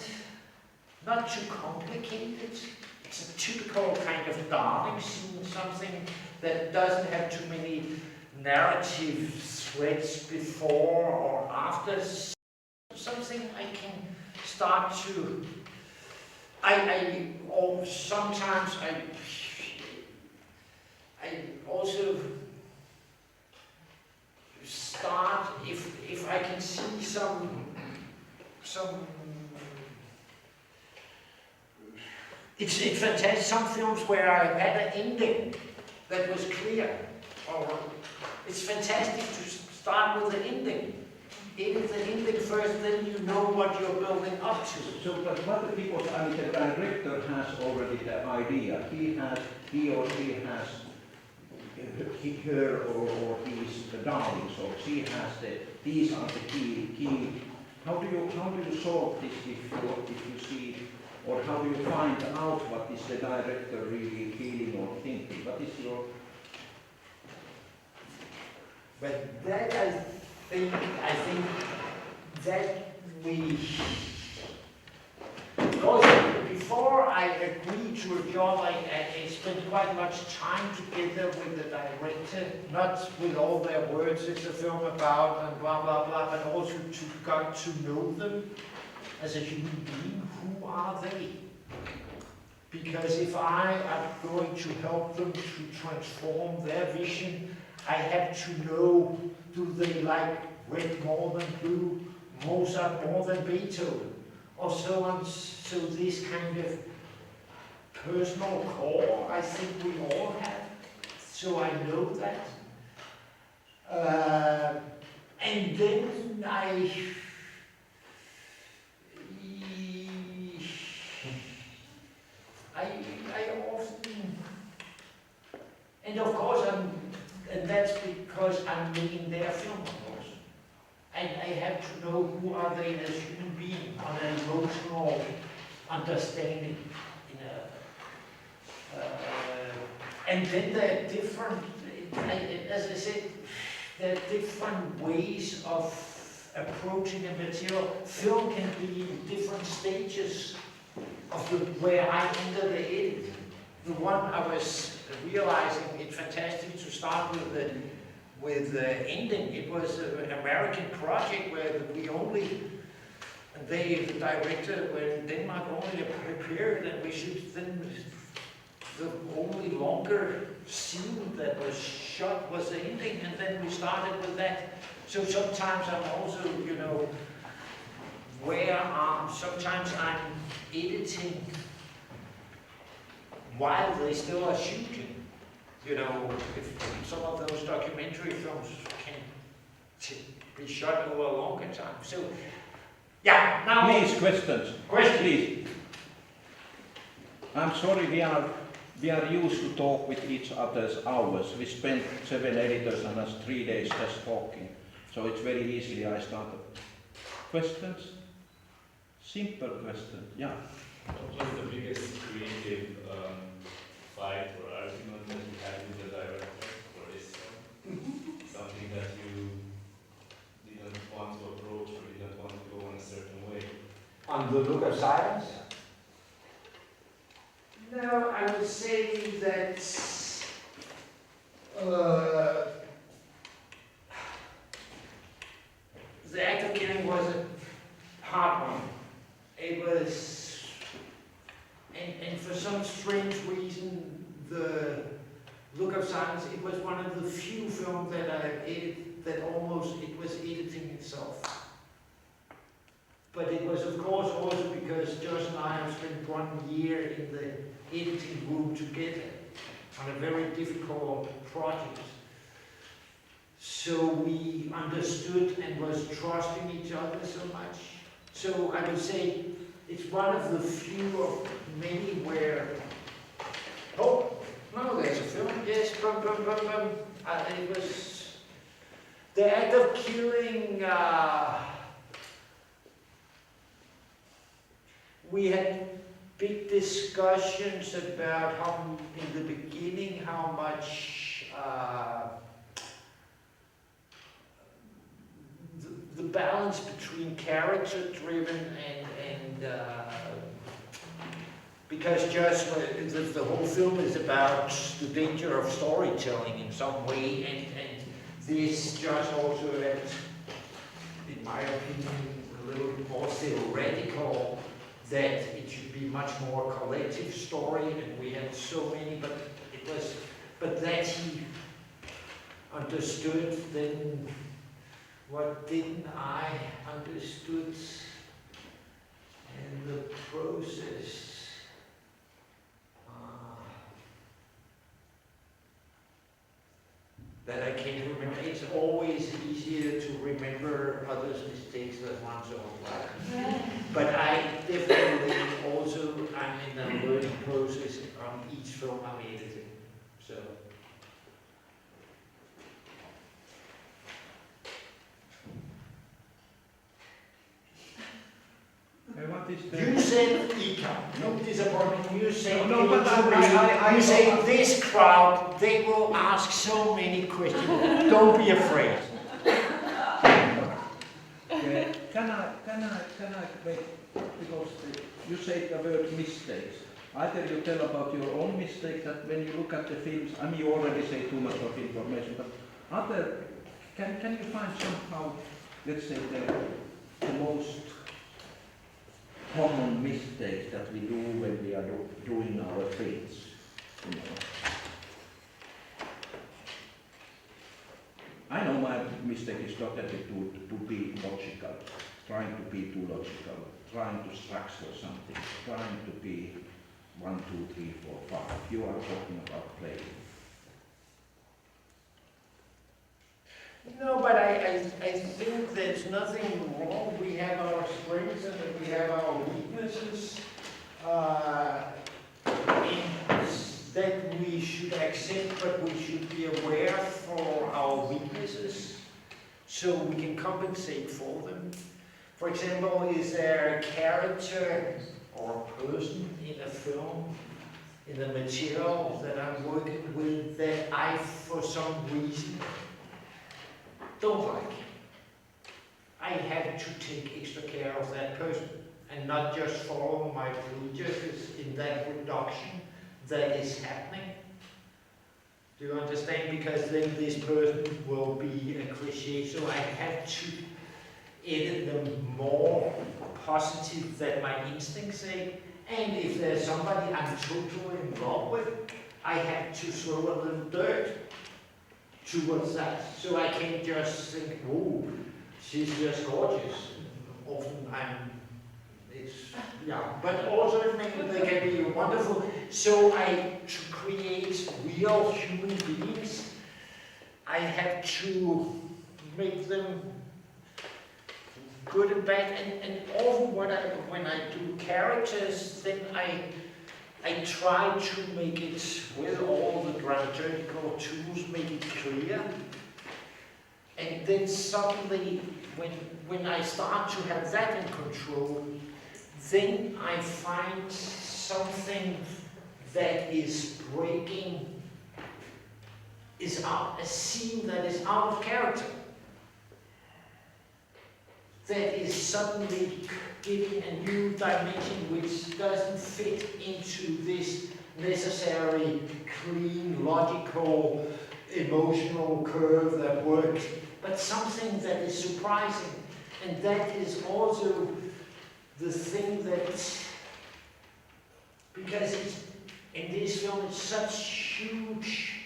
not too complicated. It's a typical kind of darling scene, something that doesn't have too many narrative threads before or after. Something I can start to. Or sometimes I also start if I can see some. It's fantastic. Some films where I had an ending that was clear, or it's fantastic to start with the ending. Edit the ending first, then you know what you're building up to. So, but what because I mean, the director has already the idea. He or she has her or his the darling. So she has these are the key. How do you solve this if you see, or how do you find out what is the director really feeling or thinking? What is your? But that I think that we. Because before I agreed to a job, I spent quite much time together with the director, not with all their words it's a film about and blah blah blah, but also got to know them as a human being. Who are they? Because if I am going to help them to transform their vision, I have to know, do they like red more than blue, Mozart more than Beethoven, or so on. So this kind of personal core, I think we all have. So I know that. And then I often, and of course and that's because I'm making their film, of course. And I have to know who are they as human beings on an emotional understanding. And then there are different, as I said, there are different ways of approaching a material. Film can be in different stages of where I enter the edit. The one I was realizing it's fantastic to start with the ending. It was an American project where the director were in Denmark only prepared that we should then, the only longer scene that was shot was the ending, and then we started with that. So sometimes I'm also, sometimes I'm editing while they still are shooting. If some of those documentary films can be shot over a longer time. So, yeah, now... Please, questions. Questions. Please. I'm sorry, we are used to talk with each other's hours. We spent 7 editors and us 3 days just talking. So it's very easily I start. Questions? Simple question, yeah. What was the biggest creative fight or argument that you had with the director for this film? Something that you didn't want to approach or didn't want to go in a certain way? On the Look of Silence? No, I would say that the act of killing was a hard one. It was, and for some strange reason, the Look of Silence, it was one of the few films that I edited that it was editing itself. But it was, of course, also because Josh and I have spent 1 year in the editing room together on a very difficult project. So we understood and was trusting each other so much. So I would say it's one of the few of many where, oh, no, there's a film, yes, it was the act of killing. We had big discussions about how, in the beginning, how much the balance between character-driven and because just the whole film is about the danger of storytelling in some way, and this just also has, in my opinion, a little more theoretical, that it should be much more collective story, and we had so many, but that he understood, then what didn't I understood in the process? That I can't remember. It's always easier to remember others' mistakes than one's own. Right? But I definitely also, I'm in a learning process on each film I'm editing. So. You said Iikka, no disappointment. You said you say this crowd, they will ask so many questions. Don't be afraid. Can I wait, because you say the word mistakes. Either you tell about your own mistakes, that when you look at the films, I mean you already say too much of information, but can you find somehow, let's say the most common mistakes that we do when we are doing our films, you know? I know my mistake is totally to be logical, trying to be too logical, trying to structure something, trying to be 1, 2, 3, 4, 5. You are talking about playing. No, but I think there's nothing wrong. We have our strengths and we have our weaknesses. That we should accept, but we should be aware for our weaknesses so we can compensate for them. For example, is there a character or a person in a film, in the material that I'm working with, that I, for some reason, don't like? I have to take extra care of that person and not just follow my prejudices in that reduction that is happening. Do you understand? Because then this person will be a cliché, so I have to edit them more positive than my instincts say. And if there's somebody I'm totally in love with, I have to throw a little dirt towards that. So I can't just think, oh, she's just gorgeous. Often but also they can be wonderful. So to create real human beings, I have to make them good and bad. And often when I do characters, then I try to make it, with all the dramaturgical tools, make it clear. And then suddenly, when I start to have that in control, then I find something that is breaking, a scene that is out of character, that is suddenly giving a new dimension which doesn't fit into this necessary, clean, logical, emotional curve that works, but something that is surprising. And that is also the thing that, because in this film it's such huge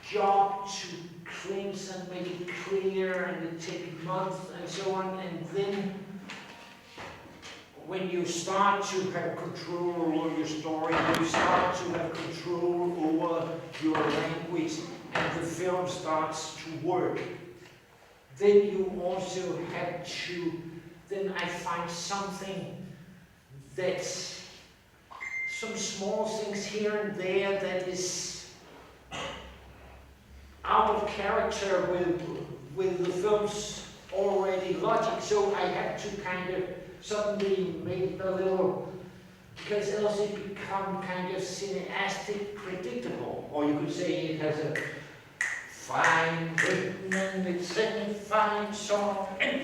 job to cleanse and make it clear, and it takes months and so on, and then when you start to have control over your story, you start to have control over your language, and the film starts to work, then you also have to, then I find something that's, some small things here and there that is out of character with the film's already logic, so I have to kind of suddenly make a little, because else it becomes kind of cineastic predictable, or you could say it has a fine written and it's a fine song, and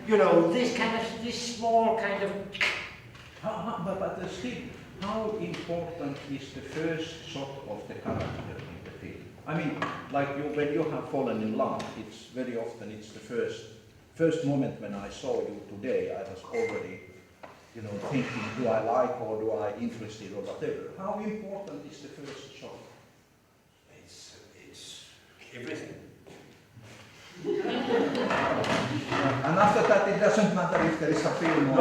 you know, this small kind of. But still, how important is the first shot of the character in the film? I mean, like when you have fallen in love, it's very often it's the first moment when I saw you today. I was already, you know, thinking, do I like or do I interested or whatever. How important is the first shot? It's everything. And after that, it doesn't matter if there is a film or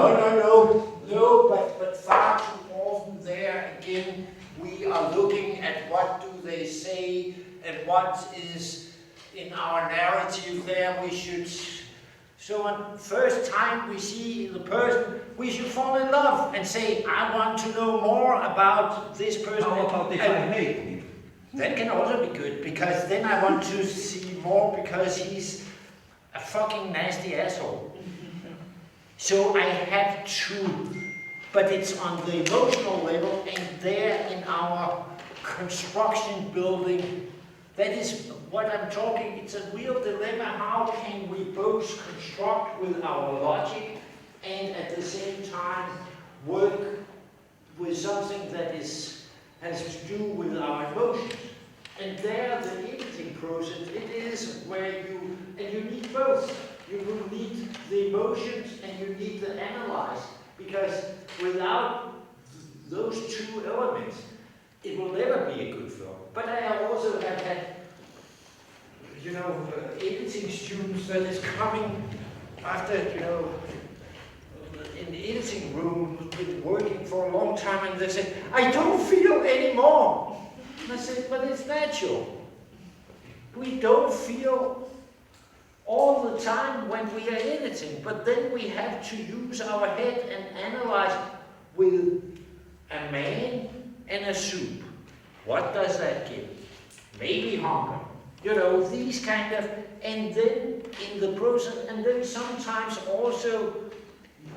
No, but far too often there again, we are looking at what do they say and what is in our narrative there we should. So on first time we see the person, we should fall in love and say, I want to know more about this person. How about if I hate him? That can also be good, because then I want to see more because he's a fucking nasty asshole. So I have to, but it's on the emotional level, and there in our construction building, that is what I'm talking, it's a real dilemma. How can we both construct with our logic and at the same time work with something that has to do with our emotions? And there, the editing process, it is where you need both. You will need the emotions and you need the analyze, because without those two elements, it will never be a good film. But I also have had, you know, editing students that is coming after, you know, in the editing room, who's been working for a long time, and they say, I don't feel anymore. And I said, but it's natural. We don't feel all the time when we are editing, but then we have to use our head and analyze with a man and a soup. What does that give? Maybe hunger. You know, these kind of, and then in the process, and then sometimes also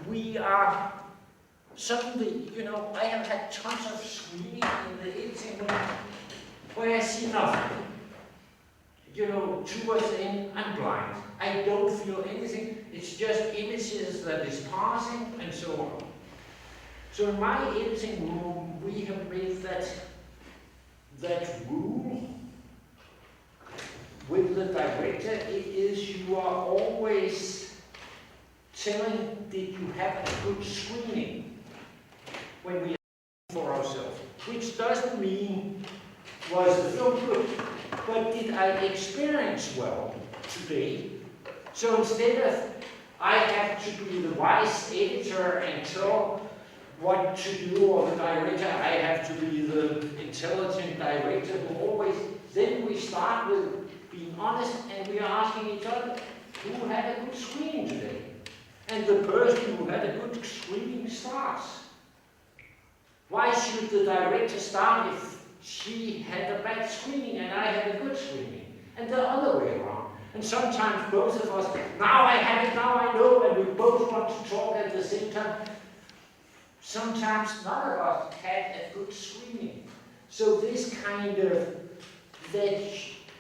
we are suddenly, you know, I have had tons of screening in the editing room where I see nothing. You know, towards the end, I'm blind. I don't feel anything. It's just images that is passing and so on. So in my editing room, we have made that rule with the director. It is you are always telling, did you have a good screening when we for ourselves? Which doesn't mean was the film good, but did I experience well today? So instead of I have to be the wise editor and tell what to do, or the director, I have to be the intelligent director who always, then we start with being honest and we are asking each other, who had a good screening today? And the person who had a good screening starts. Why should the director start if she had a bad screening and I had a good screening? And the other way around. And sometimes both of us, now I have it, now I know, and we both want to talk at the same time. Sometimes none of us had a good screening. So this kind of, that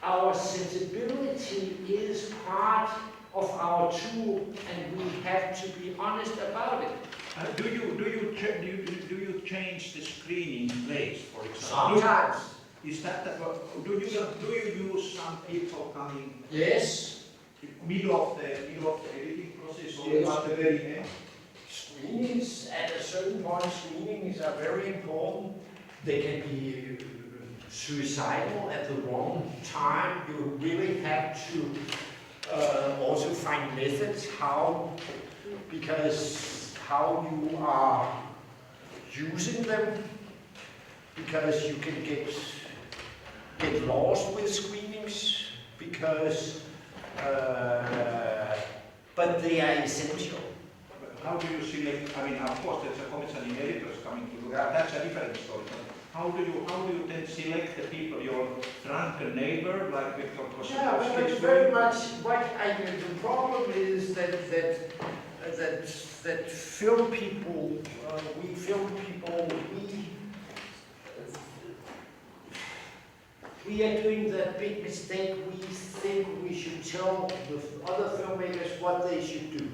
our sensibility is part of our tool, and we have to be honest about it. Do you change the screening place, for example? Sometimes. Is that do you use some people coming? Yes. Middle of the editing process, or Yes. at the very end? Screenings, at a certain point, screenings are very important. They can be suicidal at the wrong time. You really have to also find methods because how you are using them, because you can get lost with screenings, because but they are essential. How do you select? I mean, of course, there's a commission in editors coming to do that. That's a different story. How do you then select the people? Your drunken neighbor, like Vehkalahti? Yeah, but it's very much what the problem is that film people, we are doing the big mistake. We think we should tell the other filmmakers what they should do,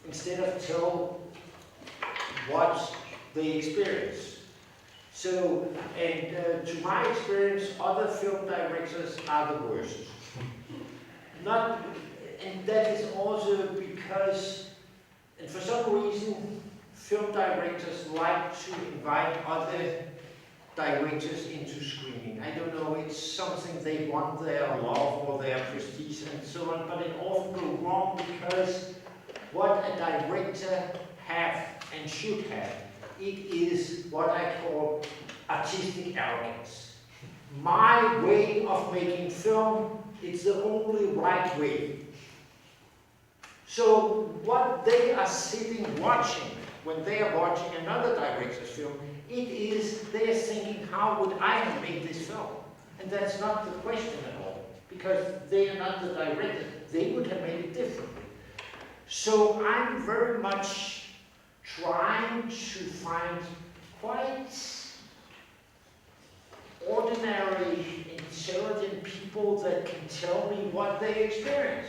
instead of tell what they experience. So, and to my experience, other film directors are the worst. And that is also because, and for some reason, film directors like to invite other directors into screening. I don't know, it's something they want their love or their prestige and so on, but it often goes wrong because what a director have and should have, it is what I call artistic arrogance. My way of making film, it's the only right way. So what they are sitting watching, when they are watching another director's film, it is, they are thinking, how would I have made this film? And that's not the question at all, because they are not the director. They would have made it differently. So I'm very much trying to find quite ordinary, intelligent people that can tell me what they experience.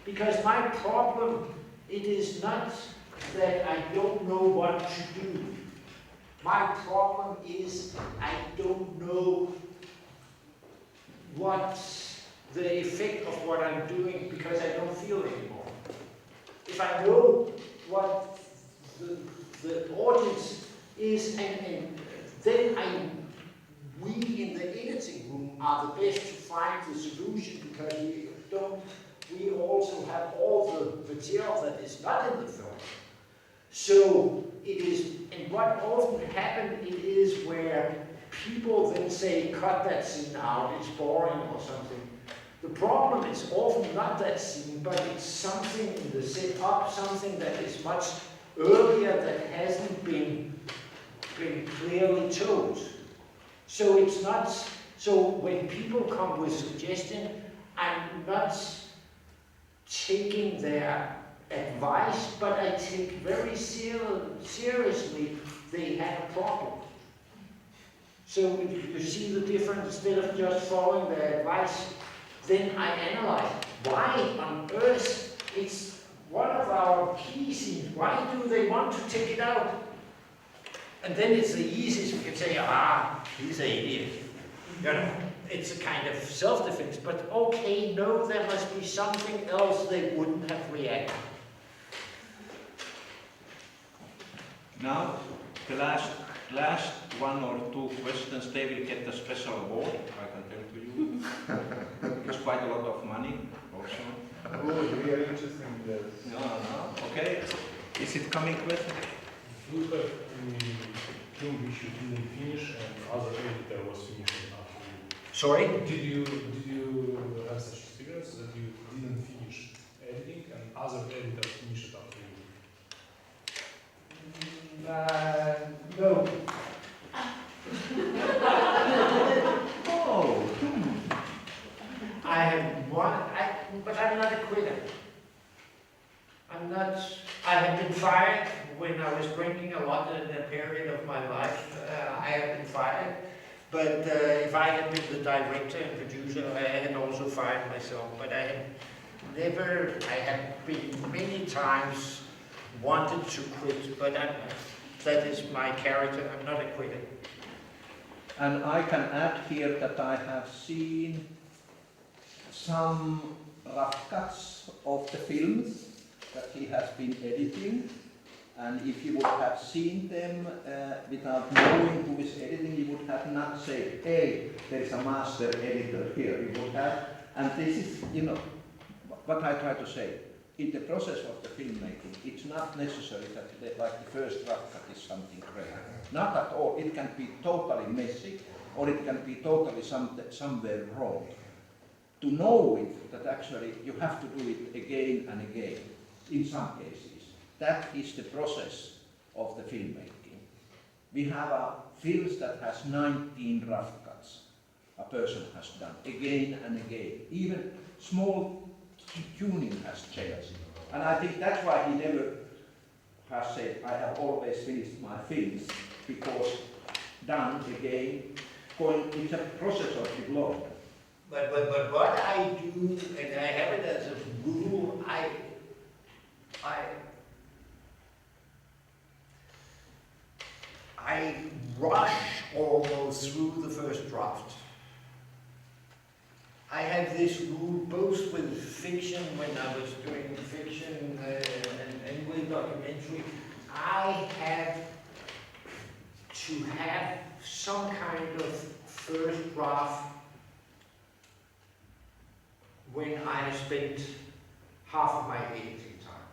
Because my problem, it is not that I don't know what to do. My problem is I don't know what the effect of what I'm doing because I don't feel anymore. If I know what the audience is, and then we in the editing room are the best to find the solution because we also have all the material that is not in the film. So it is, and what often happens, it is where people then say, cut that scene out, it's boring or something. The problem is often not that scene, but it's something in the setup, something that is much earlier that hasn't been clearly told. So it's not, so when people come with suggestion, I'm not taking their advice, but I take very seriously they have a problem. So if you see the difference, instead of just following their advice, then I analyze why on earth it's one of our key scenes. Why do they want to take it out? And then it's the easiest, we can say, he's an idiot. You know, it's a kind of self-defense, but okay, no, there must be something else they wouldn't have reacted. Now, the last one or two questions, they will get a special award, I can tell to you. It's quite a lot of money also. Oh, we are interested in this. No, okay. Is it coming question? Do you have film which you didn't finish and other editor was finishing after you? Sorry? Did you have such experience that you didn't finish editing and other editor finished it after you? No. Oh. I have one, but I'm not a quitter. I have been fired when I was drinking a lot in a period of my life. I have been fired. But if I had been the director and producer, I had also fired myself. But I had been many times wanted to quit, but that is my character. I'm not a quitter. And I can add here that I have seen some rough cuts of the films that he has been editing, and if you would have seen them without knowing who is editing, you would have not said, hey, there is a master editor here. You would have, and this is, you know, what I try to say. In the process of the filmmaking, it's not necessary that like the first rough cut is something great. Not at all. It can be totally messy, or it can be totally somewhere wrong. To know it, that actually you have to do it again and again, in some cases. That is the process of the filmmaking. We have films that has 19 rough cuts a person has done, again and again. Even small tuning has changed. And I think that's why he never has said, I have always finished my films, because done again, it's a process of development. But what I do, and I have it as a rule, I rush almost through the first draft. I have this rule both with fiction, when I was doing fiction and with documentary. I have to have some kind of first draft when I spent half of my editing time.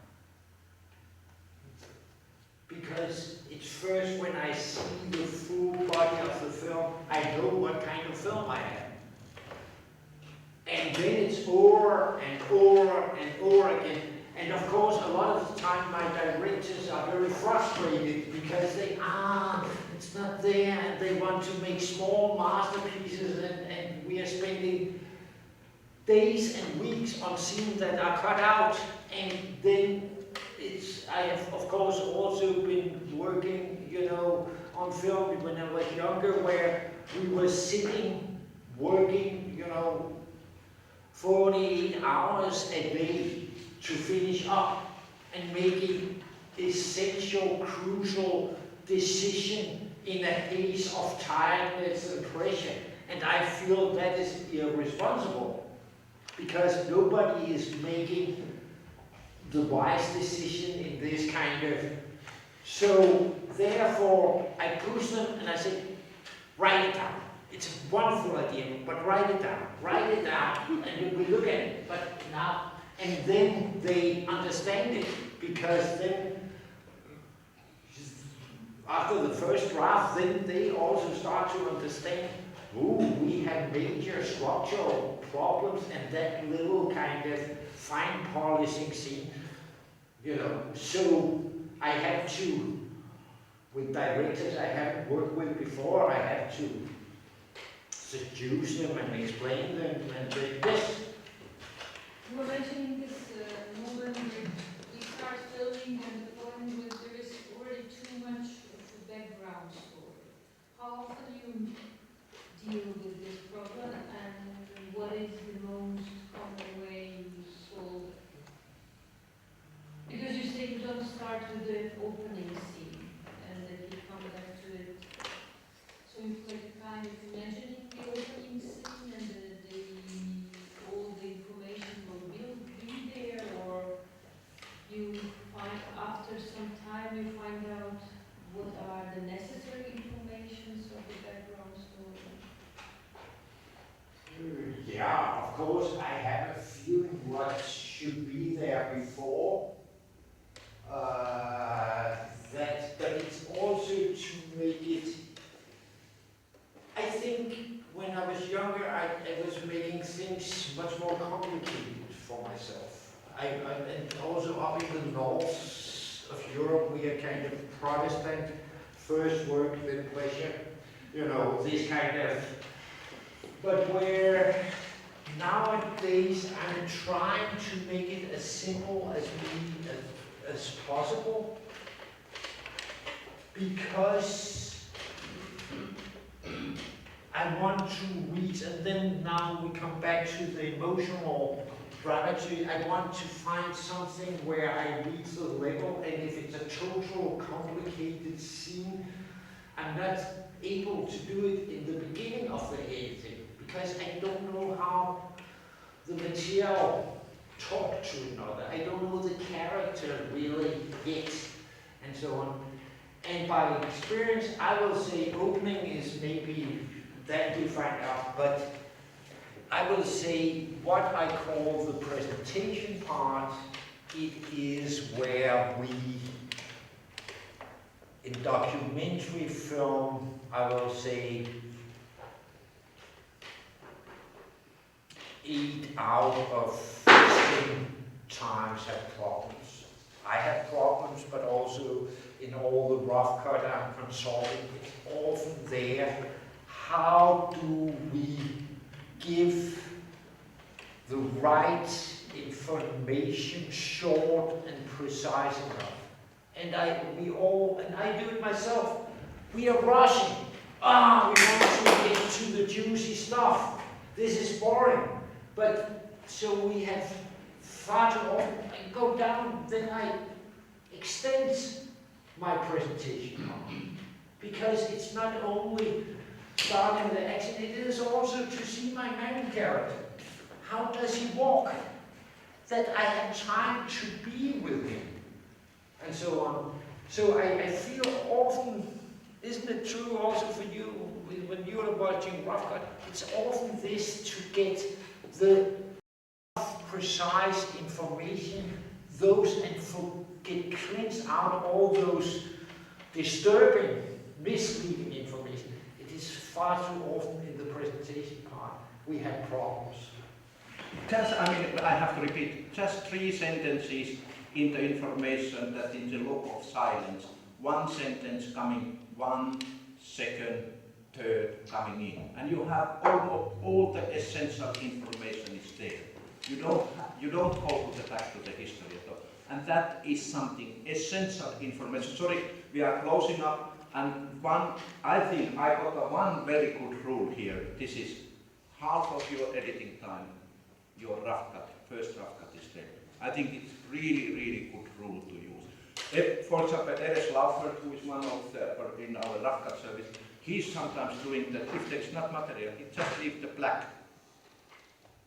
Because it's first when I see the full body of the film, I know what kind of film I have. And then it's over and over and over again. And of course, a lot of the time my directors are very frustrated because it's not there, and they want to make small masterpieces, and we are spending days and weeks on scenes that are cut out. And then I have of course also been working, on film when I was younger, where we were sitting, working, 48 hours a day to finish up and making essential, crucial decision in a haze of tiredness and pressure. And I feel that is irresponsible, because nobody is making the wise decision in this kind of. So therefore, I push them and I say, write it down. It's a wonderful idea, but write it down, and we look at it. But now, and then they understand it, because then after the first draft, then they also start to understand, we have major structural problems, and that little kind of fine polishing scene, So I have to, with directors I haven't worked with before, I have to seduce them and explain them and say, yes. You were mentioning this moment where you start filming and the point where there is already too much of the background story. How often do you deal with this problem, and what is the most common way you solve it? Because you say you don't start with the opening scene and then you come back to it. So you like kind of imagining the opening scene and all the information will be there, or you find after some time you find out what are the necessary informations of the background story? Yeah, of course I have a feeling what should be there before. But it's also to make it. I think when I was younger, I was making things much more complicated for myself. And also up in the north of Europe, we are kind of Protestant, first work, then pleasure, this kind of. But where nowadays I'm trying to make it as simple as possible, because I want to reach, and then now we come back to the emotional dramaturgy. I want to find something where I reach the level, and if it's a total complicated scene, I'm not able to do it in the beginning of the editing, because I don't know how the material talk to another. I don't know the character really yet, and so on. And by experience, I will say opening is maybe that we find out, but I will say what I call the presentation part, it is where we, in documentary film, I will say 8 out of 10 times have problems. I have problems, but also in all the rough cut I'm consulting, it's often there. How do we give the right information, short and precise enough? And I do it myself. We are rushing. We want to get to the juicy stuff. this is boring. But so we have far too often, I go down, then I extend my presentation. Because it's not only starting the action, it is also to see my main character. How does he walk? That I have time to be with him. And so on. So I feel often, isn't it true also for you, when you are watching Rough Cut, it's often this to get the precise information, get cleansed out all those disturbing, misleading information. It is far too often in the presentation part we have problems. Just, I have to repeat, just 3 sentences in the information that in the look of silence, 1 sentence coming, 1 second, third coming in. And you have all the essential information is there. You don't go back to the history at all. And that is something, essential information. Sorry, we are closing up. And I think I got one very good rule here. This is half of your editing time, your rough cut, first rough cut is there. I think it's really, really good rule to use. For example, Eres Laufert, who is one of the, in our rough cut service, he's sometimes doing that. If there's not material, he just leaves the black.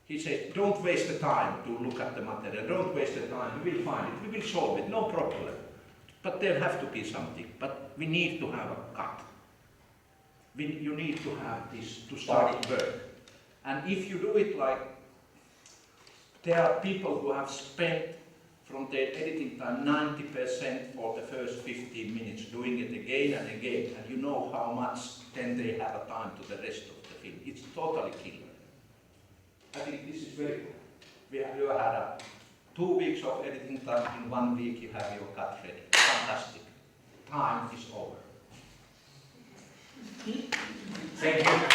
He says, don't waste the time to look at the material, don't waste the time, we will find it, we will solve it, no problem. But there has to be something, but we need to have a cut. You need to have this to start work. And if you do it like, there are people who have spent from their editing time 90% for the first 15 minutes, doing it again and again, and you know how much then they have a time to the rest of the film. It's totally killer. I think this is very good. You had 2 weeks of editing time, in 1 week you have your cut ready. Fantastic. Time is over. Thank you.